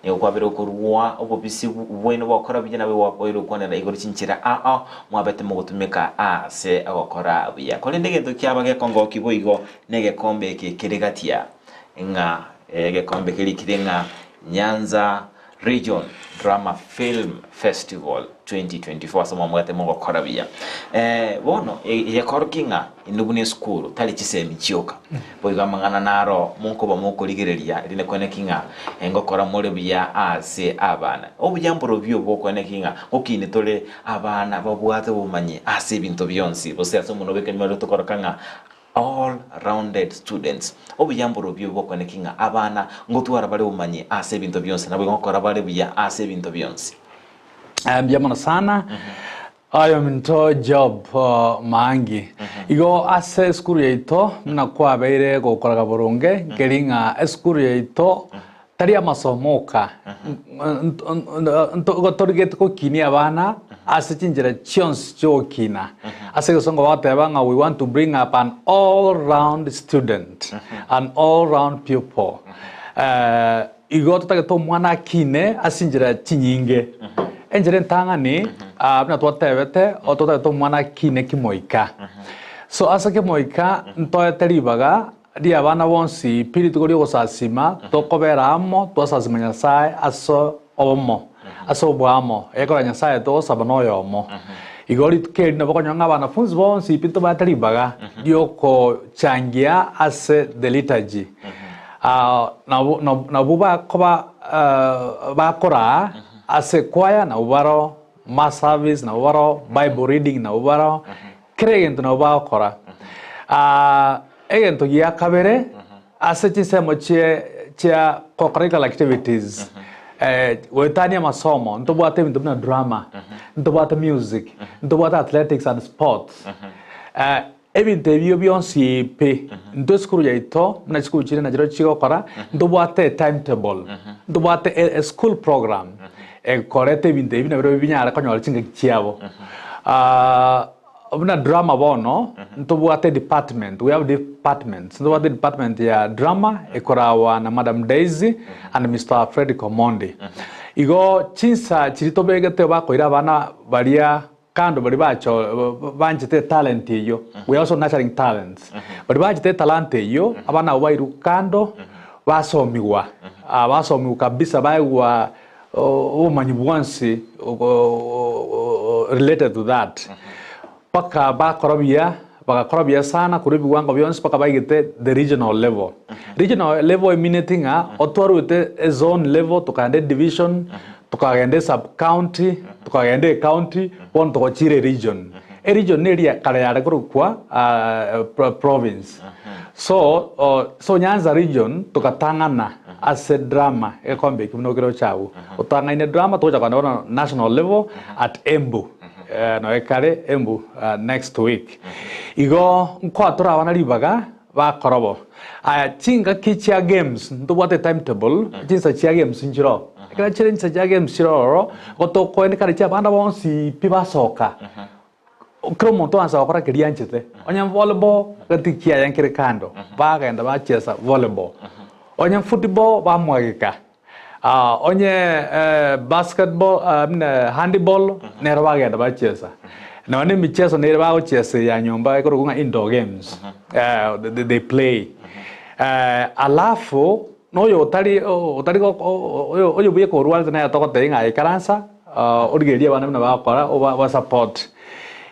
S2: ni ukwabira kurwa obubisi bwene bwakora bijana bwakoiro kwanera igori cinchira mwabete mu gutumika ase agokora bya kolendege tukyabage kongo kiboigo nege kombe kirigatia nga ege kombe kirikirenga Nyanza Region Drama Film Festival 2024 sama mwete mu gukora bya bono ye korkinga indubune school tali kisemi chioka boiga mangana naro munko bamukuligereria rine kwenekinga engokora muri bya ase abana obujamburo byo bokwenekinga okine tole abana babwate bumanyi ase bintu byonsi bose aso muno bekemero tokorokanga all rounded students obujamburo byo bokwenekinga abana ngotwara bale bumanyi ase bintu byonsi nabo ngokora bale bya ase bintu byonsi
S3: Biamana sana. Ayo minto job maangi. Igo ase skuru yeito mna kwa beire go koraga boronge geringa skuru yeito tari amasomoka. Go torget ko kini abana ase chinjira chons jo kina. Ase go songo wate banga we want to bring up an all round student, an all round pupil. Igo to mwana kine asinjira chinyinge. Enjere ntangani abna twatebete ototo mwana kine kimoika so asa kimoika ntoetelibaga dia bana bonsi pili tugori gosasima tokoberamo twasasima Nyasaye aso obomo aso bwamo ekora Nyasaye to sabano yomo igori tukeli naboko nyanga bana funzi bonsi pinto batelibaga dioko changia ase the liturgy na buba koba bakora ase kwaya na ubaro mass service na ubaro Bible reading na ubaro kregen na ubaro kora egento ya kabere ase chisemo chia co-curricular activities wetania masomo ntobwate bintu na drama ntobwate music ntobwate athletics and sports ebintu ebyo byonsi pe ndo skuru yaito na skuru chire na jiro chigo kora ntobwate timetable ntobwate a school program korete binte bina biro binyara konyora chinga kiabo obuna drama bono ntobwate department we have departments ntobwate department ya drama ekorawa na Madam Daisy and Mr. Freddy Komondi igo chinsa chiritobegete bakoira bana baria kando bari bacho banjite talent yo we also nurturing talents bari banjite talent yo abana bairu kando basomiwa basomiwa kabisa baigwa manyibuansi related to that paka bakorobia sana kuribi wango bionsi paka baigete the regional level meaning otwarute a zone level tukande division tukagende sub county tukagende county pon tokochire region a region area kala ya kwa province so Nyanza region tukatangana as a drama ekombe kimnogero chau utanga ine drama toja kana national level at Embu no ekare Embu next week igo nkwatura abana libaga ba korobo chinga kichia games ndo what timetable chinsa chia games njiro kira chinsa chia games njiro goto ko ni kare chia banda bonsi piba soka kro monto ansa okora kiria nchete onya volleyball gatikia yankire kando ba gaenda ba chesa volleyball onya football ba mwagika onye basketball handball nero ba gaenda ba chesa na wani michezo nero ba chesa ya nyumba ikoro kunga indoor games they play alafu noyo otari oyo buye ko ruwa na to ko tenga ikaransa origeria bana na bakora oba support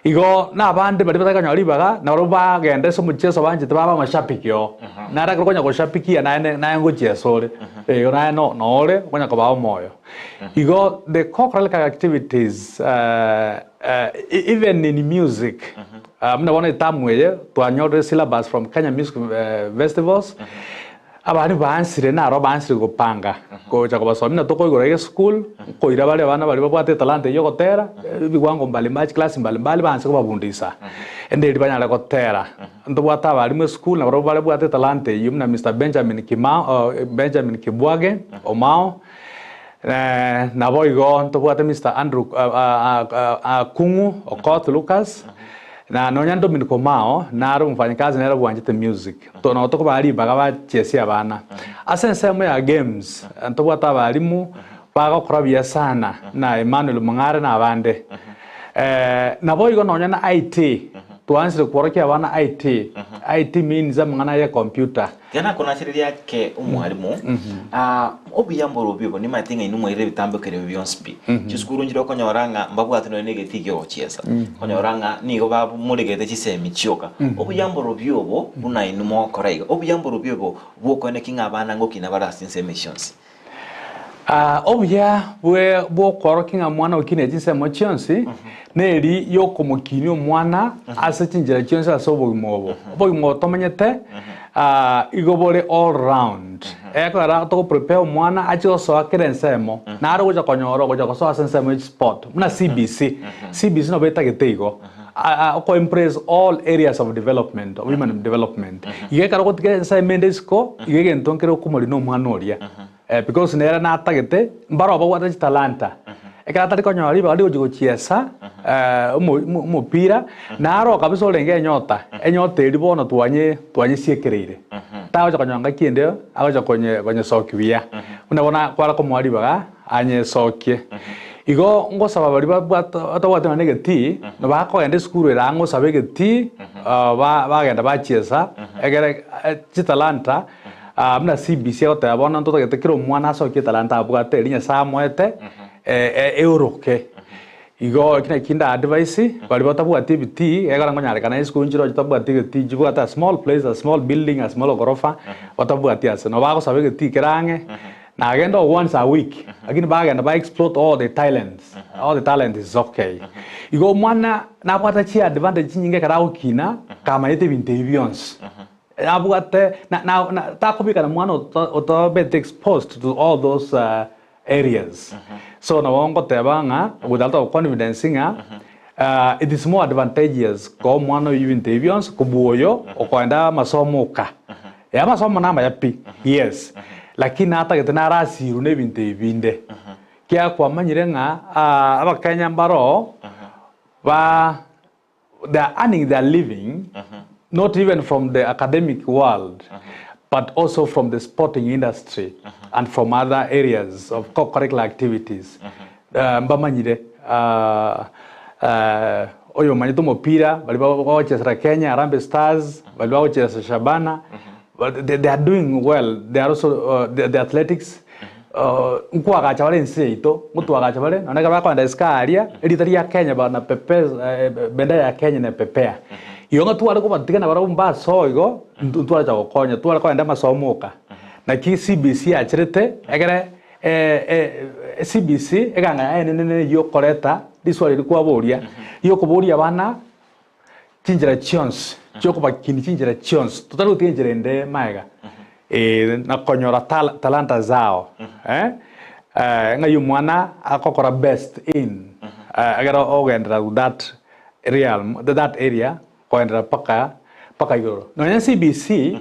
S3: igo na bande bari bataka nyari baga na roba gende so muchezo banje tbaba mashapiki yo na ra konya ko shapiki na ngo chesore igo na no ore konya ko ba moyo igo the co-curricular activities even in music mna wana tamweye twanyore syllabus from Kenya Music Festivals abari bansire na ro bansire gupanga ko cha ko basomina to ko igorege school ko ira bale bana bali babate talante yo gotera bigwango mbali match class mbali banse ko babundisa ende banyala gotera ndo bwata bali mu school na ro bale bwate talante yumna Mr Benjamin Kimao Benjamin Kibwage Omao na boigo ndo bwate Mr Andrew Kungu Okoth Lucas na nonya Dominic Mao na ro mfanyikazi na ro bwanjite music to no to ko bali baga ba chesi abana asense mo ya games nto bwata balimu baga korabia sana na Emmanuel Mungare na abande na boigo nonya na IT tuanze kuorokia abana IT means amangana ya computer
S2: yana kona shiriri yake umwalimu obiyamboro bibo ni matinga inumwe ire bitambo kere byonspi chiskuru njiro konya oranga mbabu atino negeti yo chiesa konya oranga nigo babu muregete chisemi chioka obiyamboro byobo buna inumo koraiga obiyamboro byobo bwoko ne kinga abana ngo kina bara since missions obuya bwe bwokoro kinga mwana okine chinse mochionsi neri yoko mukini omwana ase chinjira chionse asobo imobo obo imo tomenyete igobole all round ekora to prepare omwana acho so akerensemo na aro goja konyoro goja ko so asensemo sport na CBC no beta getego ko impress all areas of development of human development igekara gotige assignment isko igege ntonkere kumuri no mwana oria because nera na atagete mbaro abo wata talanta ekara tari konyori bali gojigo chiesa umupira na aro kabisa olenge enyota eri bono twanye siekereire tawo cha konyanga kiende agoja konye sokiwia unabona kwara komwari baga anye sokie igo ngosaba bali batawate manegeti no bako ende skuru era ngosaba egeti bagenda bachiesa egere chitalanta mna CBC ote bona ntoto getekiro mwana sokie talanta abwate linya samoete euroke igo kina kinda advice bali batabu activity egara ngonyare kana school njiro tabu activity jibu ata small place a small building a small gorofa batabu atiase no bago sabe geti kerange na agenda once a week lakini baga na explore all the talent is okay igo mwana na bata chi advantage nyinge kara ukina kama yete interviews abuate na takubika na mwana oto be exposed to all those areas so na wongo tebanga without confidence it is more advantageous ko mwana you interviews kubuoyo okwenda masomo ka ya masomo namba yapi yes lakini hata getena rasiru ne binte binde kya kwa manyire nga abakanya mbaro ba they are earning their living not even from the academic world but also from the sporting industry and from other areas of co-curricular activities mbamanyire oyo manyito mopira bali bawacheza Kenya Harambee Stars bali bawacheza Shabana but they are doing well. They are also the athletics. Nkwa kachabale nseito, mtu akachabale. Naona kama kwa ndaskaria, elitari ya Kenya bana pepe bendera ya Kenya na pepea. Yonga tu alikuwa batika na barabu mba so igo, tu ala chako konya, tu alikuwa ndama somoka. Na ki CBC achirete, egere CBC eganga nene yo koreta, diswali ilikuwa boria. Yo kuboria bana chinjira chance. Choko bakini chinjira chance tutaru tinjira nde maiga na konyora talanta zao nga yumwana akokora best in agara ogendra that area koendra paka
S3: paka igoro nonya CBC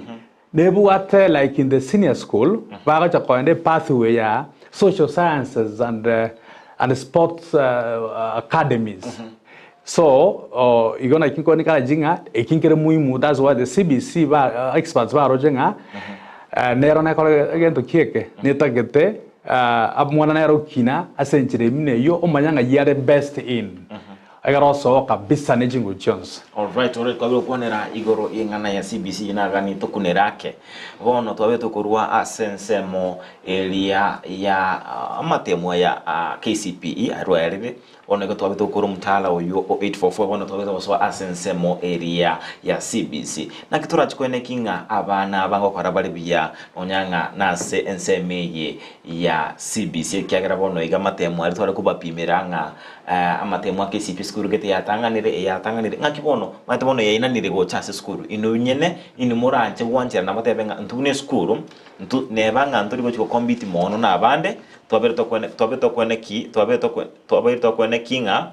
S3: nebuate like in the senior school baga chakoende pathway ya social sciences and sports academies. So igona kinko ni kala jinga ekinkere muhimu. That's why the CBC experts ba rojenga nero na kole gento kieke netagete abmwana nero kina asenchire mine yo omanyanga yare best in agaroso kabisa nejingu Jones.
S2: All right, kwa kuonera igoro ingana ya CBC inagani tukunerake bono twabe tukurwa asensemo elia ya amatemo ya KCPE arwerebe ono ko twabe tukuru mtala oyo 844 bono twabe twaso asensemo elia ya CBC na kitura chikwene kinga abana bango kwarabali bya onyanga nase ensemeye ya CBC kyagera bono iga matemo ari tware kubapimiranga amatemo KCPE skuru gete yatanganire ngakibono matebono yainanire go chase skuru ino nyene ini muranje wanjira na matebenga ntune skuru ntu nebanga nturi go compete mono na abande twabere to kwene kinga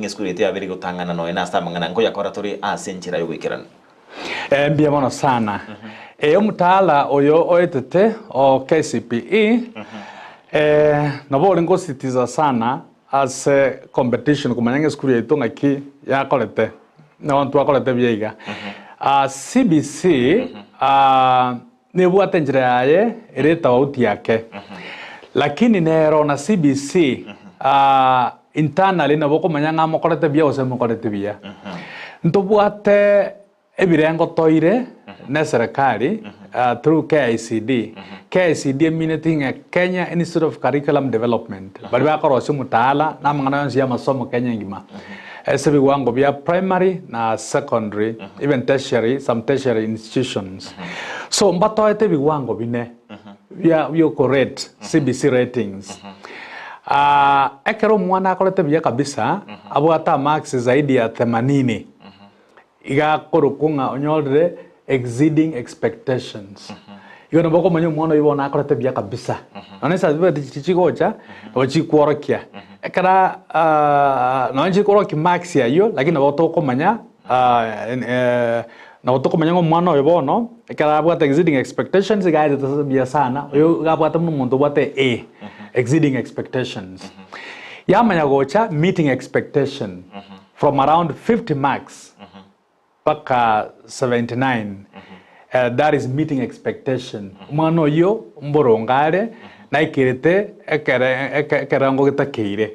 S2: skuru ite abere gutangana no ena samangana ngo yakora turi asenchira yo gwikirana
S3: mbia mono sana omutala oyo oetete o KCPE nabole ngositiza sana as a competition kumanyanga skuru yetu ngaki yakolete na wantu akolete byeiga CBC nebu atenjira yaye ereta uti yake lakini nero na CBC internally nabo kumanyanga mokolete bya ose mokolete bya ntobwate ebirengo toire na serikali through KICD. KICD meaning Kenya Institute of Curriculum Development. Bali bakorosi mutaala na mangana yonsi ya masomo Kenya ngima. Ese biwango bya primary na secondary, even tertiary, some tertiary institutions. So mbato ete biwango bine. Bya correct CBC ratings. Ekero mwana akolete bya kabisa, abo ata marks zaidi ya 80. Iga korukunga onyolre exceeding expectations. Iyo naboko manyo mwana ibona akolete bya kabisa. Nonesa zibe tichigocha ochikorokia. Ekara no ochikoroki max ya yo lakini nabo komanya na otokomanya ngo mwana oyobono ekara abwata exceeding expectations igaide bya sana. Oyo gabwata mundu bwate A exceeding expectations. Yamanya gocha meeting expectation from around 50 marks. Paka 79 that is meeting expectation mwana yo mborongare na ikirete ekerango gitakeire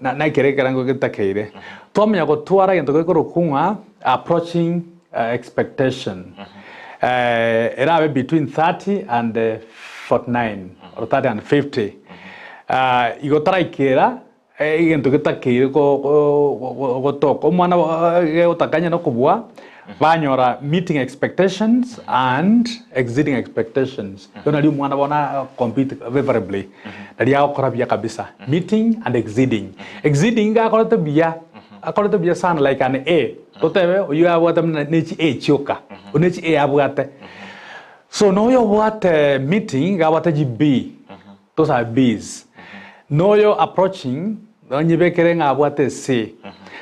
S3: na ikire kerango gitakeire twamenya go twara gento ko rukunga approaching expectation era between 30 and 49 or 30 and 50 igotara ikira igento gitakeire go toko mwana utakanya no kubwa banyora meeting expectations and exceeding expectations yona li mwana bona compete favorably dali akora bya kabisa meeting and exceeding akolete bya sana like an A totebe you abwata nechi A choka unechi A abwate so no yo what meeting abwata B those are B's no yo approaching onyibekere ngabwate C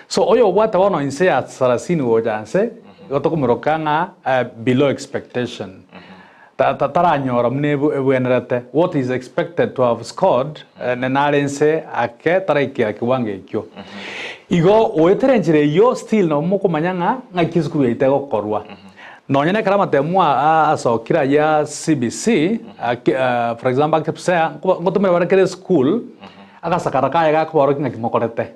S3: so oyo bwata wono inse at sarasini wojanse gotokumurokanga below expectation taranyora mnebu ebuenerete what is expected to have scored nenarense ake taraikia kiwange ikyo igo oeterenjire yo still no mukumanyanga ngakizku yitego korwa nonyene karama temwa asokira ya CBC for example akipsea ngotumere barekere school akasakaraka ya kwaro ngakimokorete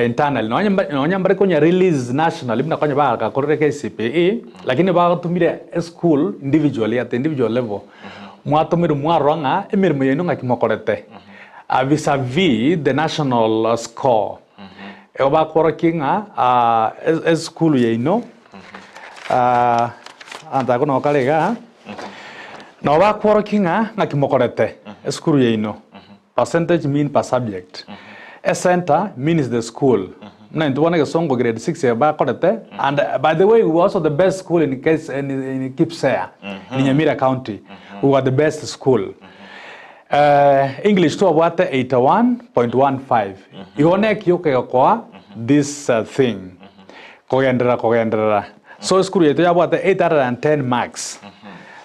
S3: internal nonya mbare konya release national ibna konya ba ka korre KCPE lakini ba tumire school individually at individual level mwatumire mwaranga emirimo yenu ngakimokorete vis-a-vis the national score ba korokinga school yeno anda kono kalega no ba korokinga ngakimokorete school yeno percentage mean per subject. A center means the school. Na ntuwana songo grade 6 ba korete and by the way we were also the best school in Kisii in Nyamira County. We were the best school. English to what 81.15. Ione kyoke kwa this thing. kogenderera so school yetu yabwate 810 marks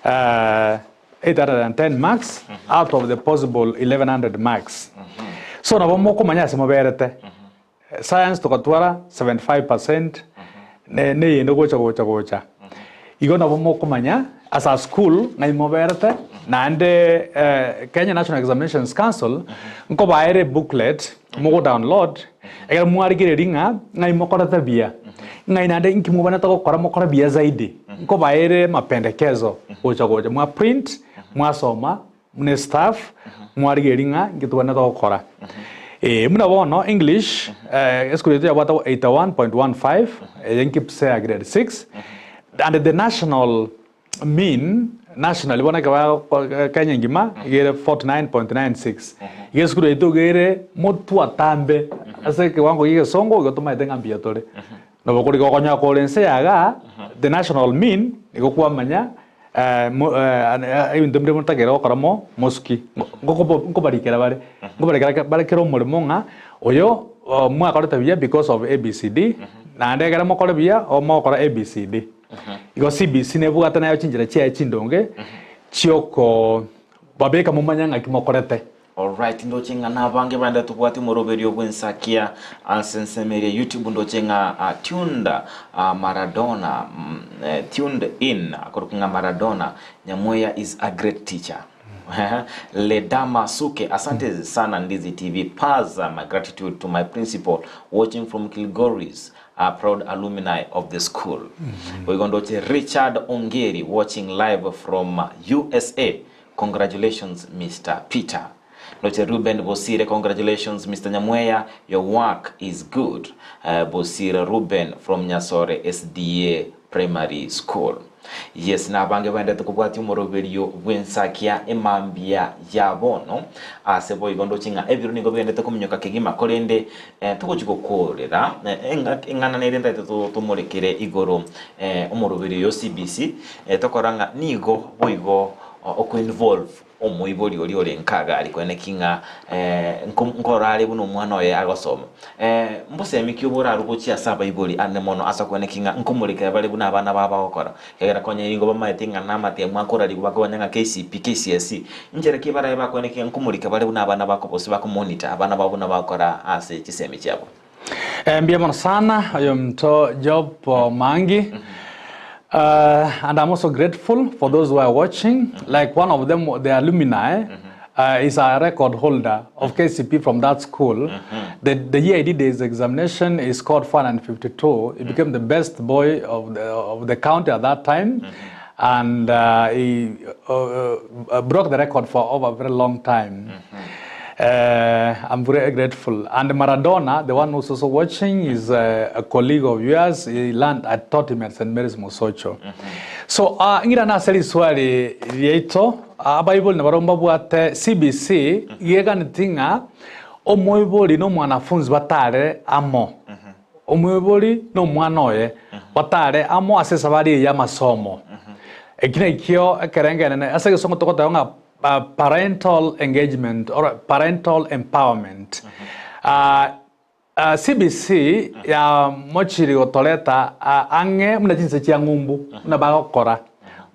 S3: 810 marks out of the possible 1100 marks so nabo moko manyase moberete science tukatwara 75% ne yendo gocha igo nabo moko manya as a school ngai moberete nande Kenya National Examinations Council nko baere booklet mogo download egal muarigire ringa ngai mokorata bia ngai nande inki mubana to gukora mukora bia zaidi nko baere mapendekezo gocha mwa print mwa soma mune staff muarigire ringa ngitubana to gukora muna bono English school yetu yabata 81.15 yenkipse grade 6 and the national mean national bona ka Kenya ngima gere 49.96 yes kuro ito gere motu atambe ase ke wango yige songo gotuma itenga mbia tole no bokuri ko konya ko lense yaga the national mean iko kwa manya ibintu mbere mutagera okoramo moski ngoko barikera bare kero mulimo nga oyo mwa koreta bia because of ABCD na ndegera mokore bia o mokora ABCD igo CBC ne bugata nayo chinjira chia chindonge chioko babeka mumanyanga kimokorete.
S2: Alright, ndo chenga na bange banda tupwati moroberio bwensakia ansensemeria YouTube ndo chenga tuned Maradona tuned in akorukunga Maradona NYAMWEYA is a great teacher. Ledama Suke, asante sana Ndizi TV. Paza my gratitude to my principal watching from Kilgoris, proud alumni of the school. We're going to Richard Ongeri watching live from USA. Congratulations, Mr. Peter. Dr. Ruben Bosire, congratulations, Mr. NYAMWEYA. Your work is good. Bosire Ruben from Nyasore SDA Primary School. Yes, na bange bende tukubwati umoroberio bwensakia emambia yabono asebo igondo chinga ebiro nigo bende tukumnyoka kegima kolende tukuchikokorera engana nerenda tumurekere igoro umoroberio CBC tokoranga nigo boigo oku involve omuibori oli olenkaga alikwene kinga nkorale buno mwana oye agosoma mbose mikiyobora rugochi asaba ibori anemono asakwene kinga nkumulika bale buna abana baba okora kegera konye ingo bamayetinga namate mwakora ligo bakobanyanga KCP KCSE njere kibara bakwene kinga nkumulika bale buna abana bako bose bakomonitor abana babo na bakora ase kisemi cyabo
S3: mbiamono sana ayo mto job mangi. And I'm also grateful for those who are watching. Like one of them, the alumni, is a record holder of KCP from that school. The year he did his examination, he scored 452. He became the best boy of the county at that time. And he broke the record for over a very long time. I'm very grateful. And Maradona, the one who's also watching, is a colleague of yours. I taught him at St. Mary's Mosocho. So, ngira na seli swali rieto, Bible na baromba buate CBC, yega nitinga, omoiboli no mwanafunzi batare amo. Omoiboli no mwanoye, batare amo asesabari ya masomo. Ekina ikio, kerenge nene, asege songo tokota yonga, parental engagement or parental empowerment. CBC ya mochiri otoleta ange muna jinse chia ngumbu muna bagokora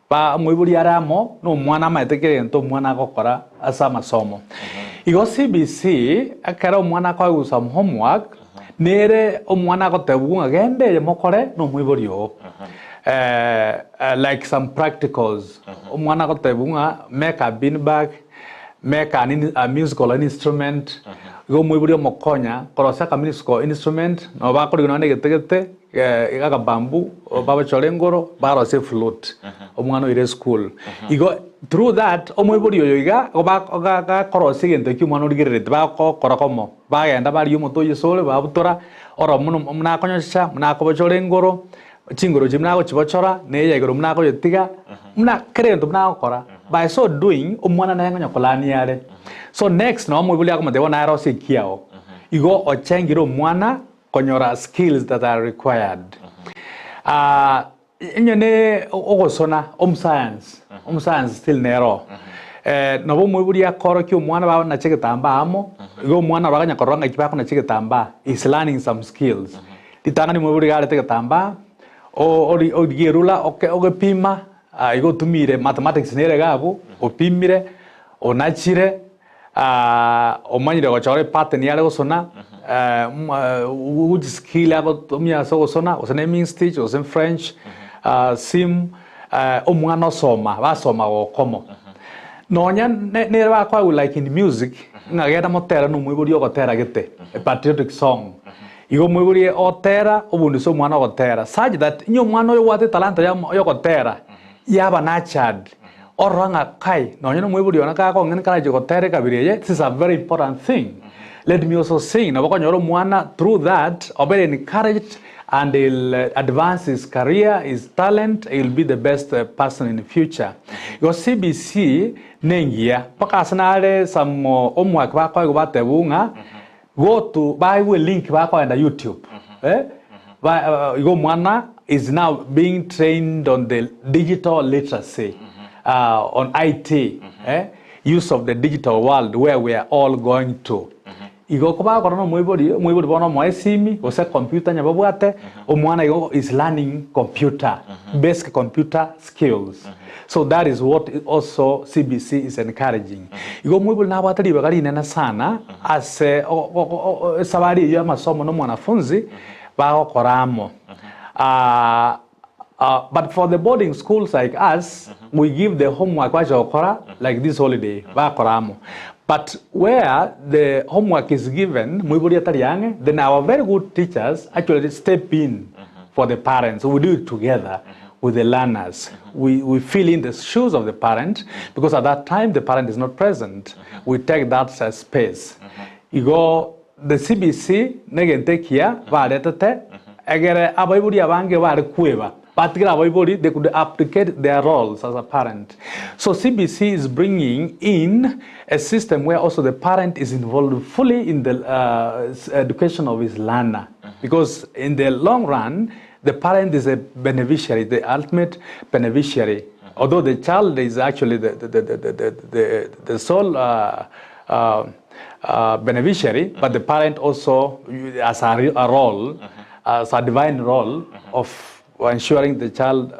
S3: ba muibuli aramo no mwana maetekere nto mwana gokora asa masomo igo CBC akara mwana kwa gusa homework nere omwana gotebuga gende mokore no muibuli o like some practicals. Umwana kotebunga make a beanbag, make a musical instrument. Go muiburi mokonya, korosa ka musical instrument. No ba kori nane getegete, ika bamboo, baba cholengoro, baro se flute. Umwana ire school. Igo through that, muiburi yoiga, oba korosi gente ki umwana urigere ba ko korokomo. Ba enda ba yumo to yesole ba butora, ora muna konyosha, muna ko cholengoro. Chingoro jimna chibochora ne yegoro mna ko yetiga mna krento mna okora by so doing umwana na yango nyokolani yale so next no mwibuli ako mtewa na aro sikiao igo ochengiro mwana konyora skills that are required inyone ogosona science still nero no bo mwibuli akoro ki umwana ba na cheketamba amo igo mwana baganya koranga kibako na cheketamba is learning some skills Ditangani mwiburi gare tegetamba o gerula oge pima igo tumire mathematics nere gabo opimire onachire omanyire gochore pattern yale gosona which skill ago tumia so gosona naming stitch osen French sim omwana osoma basoma gokomo nonya nere bakwa like in music ngagenda motera no mwiburi ogotera gete a patriotic song igo mwiburi otera obundiso mwana ogotera such that nyo mwana oyo wate talanta ya ogotera yaba nurtured oranga kai nonya no mwiburi ona ka kongen kana jogotera kabireye. This is a very important thing. Let me also say na bakonyoro mwana through that obere encouraged and he'll advance his career, his talent, he'll be the best person in the future. Your CBC nengia paka sanale samo omwak bakwa batebunga go to buy a link back on the YouTube. Go mwana is now being trained on the digital literacy, on IT, use of the digital world where we are all going to. Igo kuba kono mwibodi bono mwaisimi ose computer nyababwate omwana igo is learning computer basic computer skills. So that is what also CBC is encouraging. Igo mwibodi na batali bagari nena sana as sabari ya masomo no mwanafunzi ba koramo. But for the boarding schools like us, we give the homework like this holiday ba koramo. But where the homework is given, then our very good teachers actually step in for the parents. We do it together with the learners. We fill in the shoes of the parent because at that time the parent is not present. We take that space. You go the CBC, negen take here, egere abaiburi abange bare kueva. Particularly, they could applicate their roles as a parent. So CBC is bringing in a system where also the parent is involved fully in the education of his learner. Because in the long run, the parent is a beneficiary, the ultimate beneficiary. Although the child is actually the sole beneficiary, but the parent also has a role, as a divine role of ensuring the child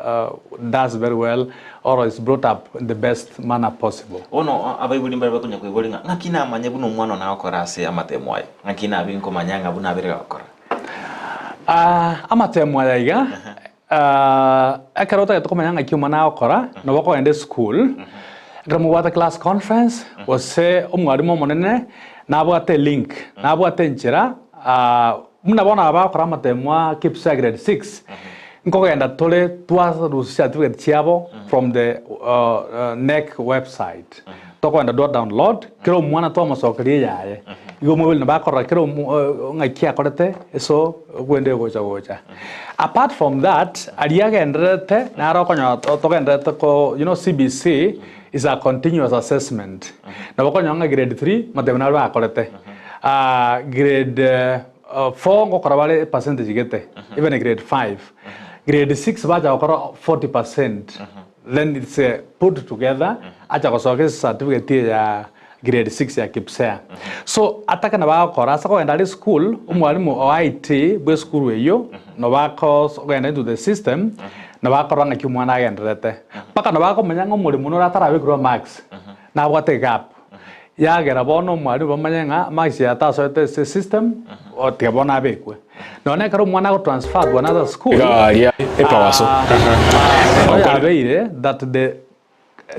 S3: does very well or is brought up in the best manner possible.
S2: Ono abaibuli mbaraba kunya kuigolinga ngakina amanye buno mwana na okora ase amatemwaye ngakina abinko manyanga buna abirega okora amatemwaye iga akarota yatoko manyanga kiuma na okora no bako ende school gramu wata class conference wose omwarimu monene na abwate link na abwate nchira muna bona abakora amatemwa Kisii grade 6 nkogenda tole twarusia certificate chiabo from the NEC website tokwenda do download kero mwana to masokerie yaye igo mobile na bakora kero ngakia korete so gwende gocha apart from that aliagendrete na rokonyo togendrete ko CBC is a continuous assessment na bokonyo nga grade 3 matemna ba korete grade 4 ngokora bale percentage gete even grade 5 grade 6 baja okora 40%. Then it's put together acha kosoke certificate ya grade 6 ya Kisii. So ataka na bakora sako enda school umwalimu wa IT bwe school eyo no bako ogenda into the system na bakora ngaki mwana agendrete paka na bako manyanga mulimo no ratara bigro max na bwate gap ya gera bono mwalimu bamanyanga max ya taso the system o te bona bekwe none karo mwana go transfer to another school
S7: epawaso
S3: that the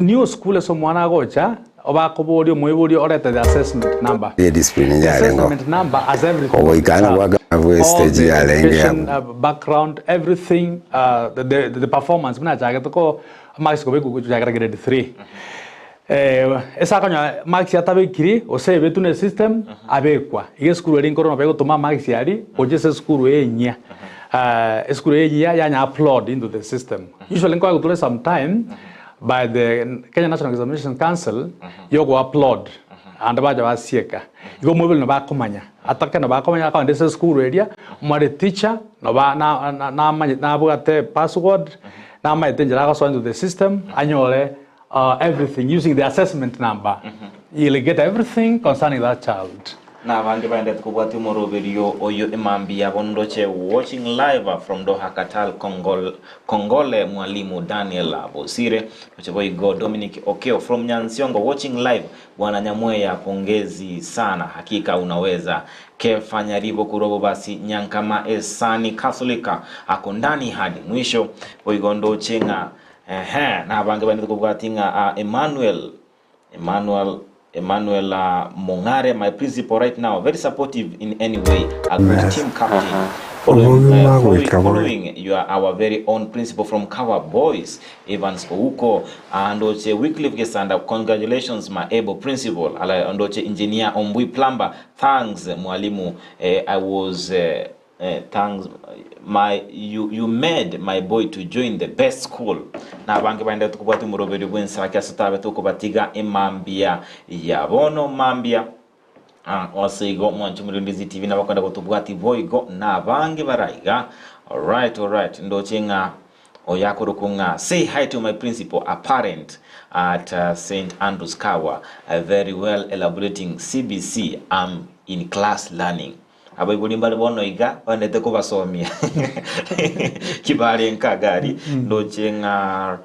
S3: new school is mwana gocha oba koborio mwiburi orete the assessment number assessment number as everything stage ya background everything the performance mna jaga to max go be jaga grade 3 esa kanya max ya tabekiri ose betune system abekwa ile school eri nkoro nabego toma max yari ojese school enya school enya ya upload into the system usually nkwa go some time by the Kenya National Examination Council you go upload and baja basieka igo mobile no ba komanya ataka no ba komanya ka ndese school area mare teacher no ba na bugate password na ma tenjera ka so into the system anyole everything using the assessment number. You'll get everything concerning that child.
S2: na bange baende tukubwati moroberio oyo emambia bondoche watching live from Doha Qatar Kongole mwalimu Daniel Abosire Ocheboy go Dominic Okeo from Nyansiongo watching live. Bwana Nyamweya, pongezi sana, hakika unaweza. Kefanya ribo kurobo basi Nyankama Esani Katholika ako ndani hadi mwisho oigondo chenga na bange baende tukubwati nga Emmanuel Mongare, my principal right now, very supportive in any way, a good team captain. Following, you are our very own principal from Kawa Boys, Evans Ouko, and Oche Wycliffe Gesanda. Congratulations, my able principal, and Oche engineer Ombui Plumber. Thanks, Mwalimu. I was thanks. You made my boy to join the best school. Na bange baende tukubati muroberi bwensa kyasutabe tukubatiga emambia yabono mambia osigo mwanchu muri Ndizi TV na bakwenda kutubwati boygo na bange baraiga. All right ndochenga oyakurukunga. Say hi to my principal, a parent at St. Andrews Kawa, very well elaborating CBC. I'm in class learning. Abaibuli mbali bono iga wanete kubasomia kibali nkagari ndochenga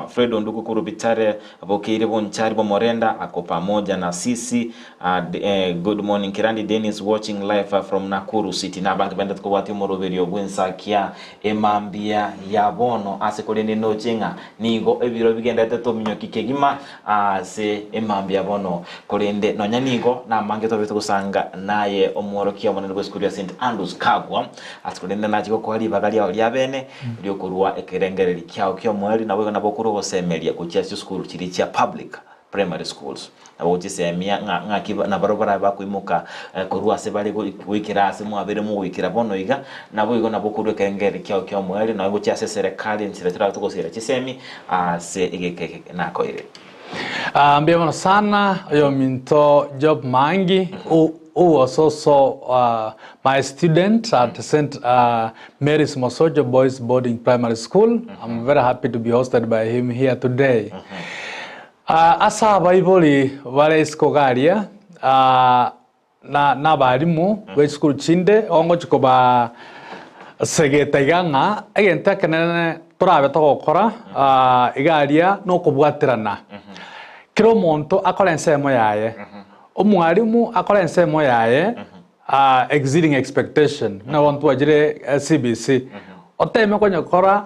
S2: Fredo nduku kurubitare abokire bonchari bomorenda ako pamoja na sisi. Good morning Kirandi Dennis watching live from Nakuru City. Na bange benda tukubati moroberio bwensa kia emambia yabono asekolene nochenga nigo ebiro bigenda teto minyo kikegima se emambia bono kolende nonya nigo na mange to bitusanga naye omworokia monene gwesikuria St. Andrews Kagwa asekolende nachiko kwali bagali ya lyabene lyokurwa ekerengereri kyao kyo mweli na na bokuru bosemelia ku Church School kiri kya public primary schools abo tisemia ngakiba na barobara bakuimuka kurwa se bali kuikira se mwabere mu wikira bono iga nabo igo nabo kurwe kengeri kyo mweli na ngo cyase serikali ntiretera tukosera kisemi se igeke nako ire
S3: mbiyabona sana yo minto Job Mangi who was also my student at St. Mary's Mosojo Boys Boarding Primary School. I'm very happy to be hosted by him here today. Asa Bible wale iskogaria na barimu we school chinde ongo chikoba segetaganga egenta kenene turabe tokokora igaria no kubwatirana kiro monto akora ensemo yaye omwalimu akora ensemo yaye exceeding expectation na wantu ajire CBC oteme konyokora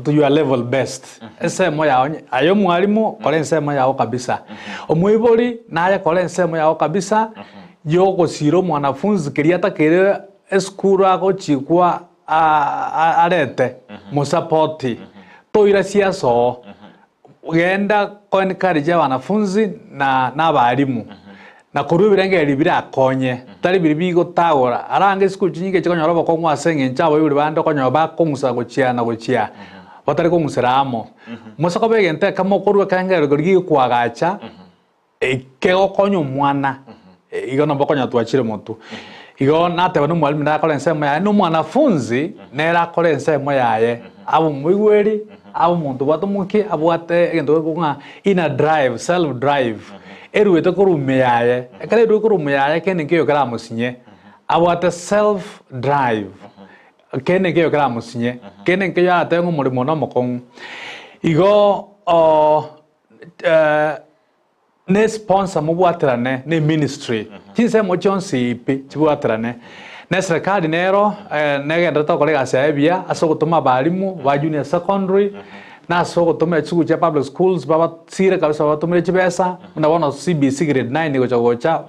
S3: to your level best ensemo yawo ayo mwalimu kora ensemo yawo kabisa omwibori naye kora ensemo yawo kabisa yoko siro mwanafunzi kiriata kire eskura ko chikwa arete musapoti toira siaso ugenda encourage wanafunzi na barimu na kurubirenge libira konye tari biribigo tawora arange school chinyike chikonyora bako mwasenge nchabo yuri bando konyoba kongusa gochia batari konguseramo musako begente kamo kurwe kangero gorigi kwagacha kego konyo mwana igo no bokonya twachire muntu igo nateba no mwalimu ndakora ensemo yaye no mwanafunzi nera kora ensemo yaye abo mwigweri abo muntu batumuke abwate egento kunga ina drive self drive eruwete kurume yaye ekale ru kurume yaye kene ngiyo kala musinye abwate self drive kene ngiyo kala musinye kene ngiyo ate ngumurimo no mokon igo ne sponsor mubwatirane ne ministry kinse mo chonsi ipi chibwatirane ne serikali nero negenda tokolega sebia asogotuma balimu ba junior secondary na asogotuma chugu cha public schools baba sire kabisa batumire chibesa na wana CBC grade 9 gocha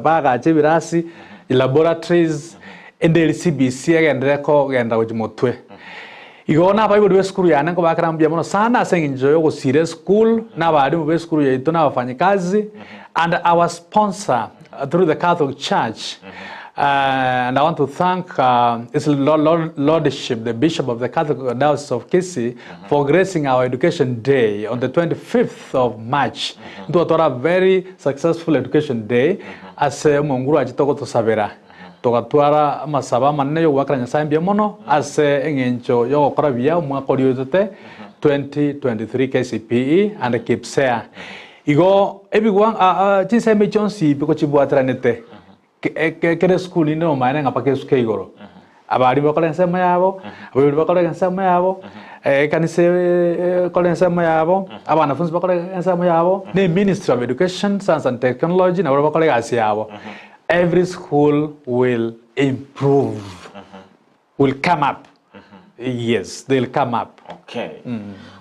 S3: baga chibirasi laboratories endeli CBC agendreko genda gojimotwe igona aba ibo school yana ko bakarambia mono sana asenginjo yo gusire school na balimu be school yaito na bafanyikazi and our sponsor through the Catholic Church. And I want to thank His Lordship, the Bishop of the Catholic Diocese of Kisii, for gracing our Education Day on the 25th of March. It was a very successful Education Day as Munguru Ajitoko to Savera. Tokatuara masaba manne yo wakra nyasaye mbia mono ase engencho yo korabia mwaka oliote 2023 KCPE and KIPSEA. Igo ebigwa chiseme chonsi piko chibuatranete. Kere school ino maana ngapake skeigoro. Abari bakole nsema yabo, abari bakole nsema yabo. Kanise kole nsema yabo, abanafunzi bakole nsema yabo. Ne Ministry of Education, Science and Technology na bakole gasi yabo. Every school will improve. Will come up. Yes, they'll come up.
S2: Okay.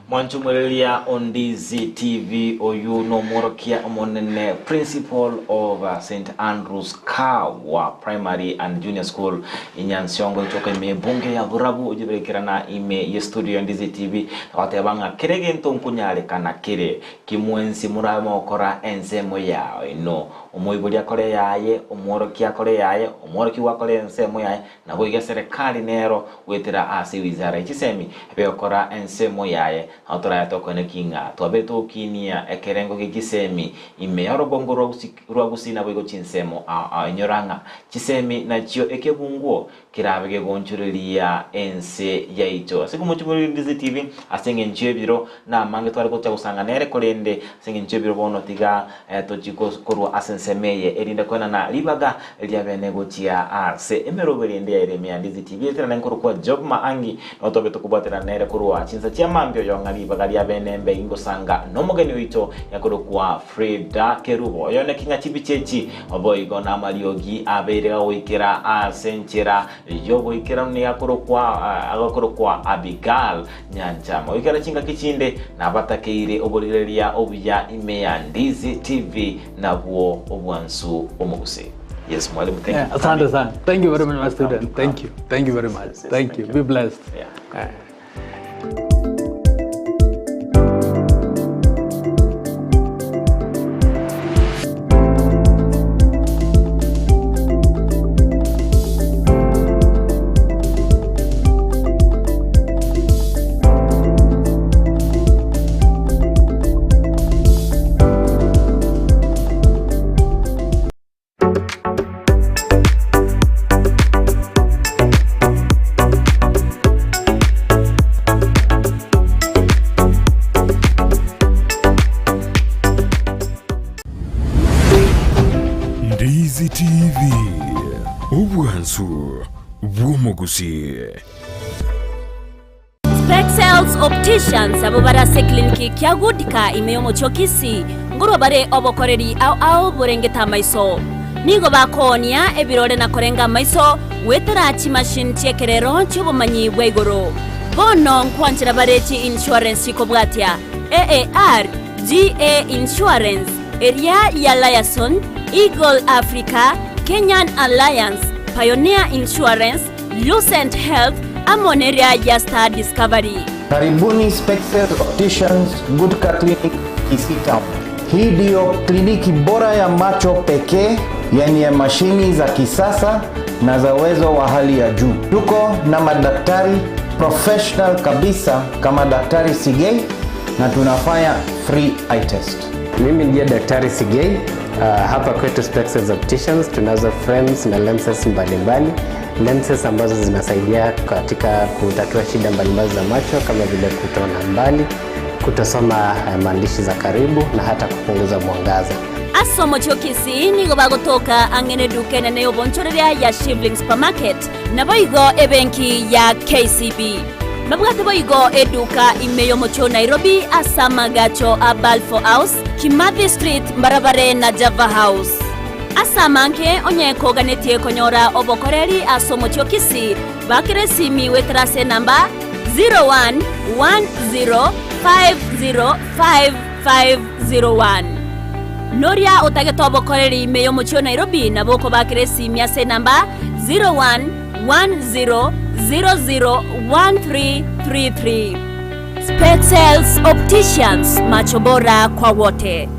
S2: Mwanchumulia on Ndizi TV oyu no morokia omonene principal of St. Andrews Kawa Primary and Junior School inyansiongo itoka ime bunge ya Burabu ujiberekera na ime ye studio Ndizi TV watebanga kirege ntonkunyale kana kire kimwensi murama okora ensemo yao ino umuibulia kore yaye umorokia kore yaye umoroki wa kore ensemo yaye na boiga serikali nero wetera asi wizara ikisemi beokora ensemo yaye autora ya toko ne kinga tuabeto kinia ekerengo kikisemi imeyaro bongo rwa Gusii na bwego chinsemo inyoranga chisemi na chio ekebunguo kirabege gonchurelia ense yaito siku muchumuri Ndizi TV asenge nchebiro na mange twari ko usanga nere kolende asenge nchebiro bono tiga tochiko korwa asensemeye erinda kwena na libaga lyabenego chia arse emerobelende ya Iremia Ndizi TV etera nankoro kwa job maangi no tobeto kubatera nere korwa chinsa chia mambyo yonga libaga lyabenembe ingosanga nomogeni wito yakoro kwa Freda Kerubo yone kinga chibichechi oboigo na maliogi aberega wikira asenchera yobo ikira ni yakoro kwa Abigael Nyanchama wikira chinga kichinde na batakeire obolirelia obuya imeya Ndizi TV na buo obwansu omuguse. Yes, mwalimu, thank you.
S3: Asante sana. Thank you very much, my student. Thank you. Thank you very much. Thank you. Be blessed.
S2: Yeah.
S1: Ndizi TV ubwansu bw'omugusii.
S7: Spexels Opticians abo barase kliniki kya gudika imeyomo chokisi ngoro bare obokoreri au borengeta maiso nigo bakonia ebirore na korenga maiso wetera chi machine chekerero chobomanyi bwegoro bono nkwanchira barechi insurance ikobwatia AAR GA Insurance Area ya Liason Eagle Africa Kenyan Alliance Pioneer Insurance Lucent Health Amoneria ya Star Discovery.
S8: Karibuni Spexels Opticians Goodka Clinic Kisii Town. Hii ndio kliniki bora ya macho pekee yenye mashini za kisasa na za uwezo wa hali ya juu. Tuko na madaktari professional kabisa kama Daktari Sigei na tunafanya free eye test.
S9: Mimi ndiye Daktari Sigei. Hapa kwetu Spexels Opticians tunazo frames na lenses mbalimbali. Lenses ambazo zinasaidia katika kutatua shida mbalimbali za macho kama vile kutona mbali, kutosoma maandishi za karibu na hata kupunguza mwangaza.
S7: Asomo chokisi nigo bagotoka angene dukene neyo bonchoreria ya Shivling Supermarket na boigo ebenki ya KCB. Mabwate boigo eduka imeyo mocho Nairobi asama gacho a Balfour House, Kimathi Street Mbarabare na Java House. Asamanke onye koganetie konyora obokoreri asomo chokisi bakire simi wetrase namba 0110505501. Noria otageto obokoreri imeyo mocho Nairobi na boko bakire simi ase namba 0110001333. Spexels Opticians, macho bora kwa wote.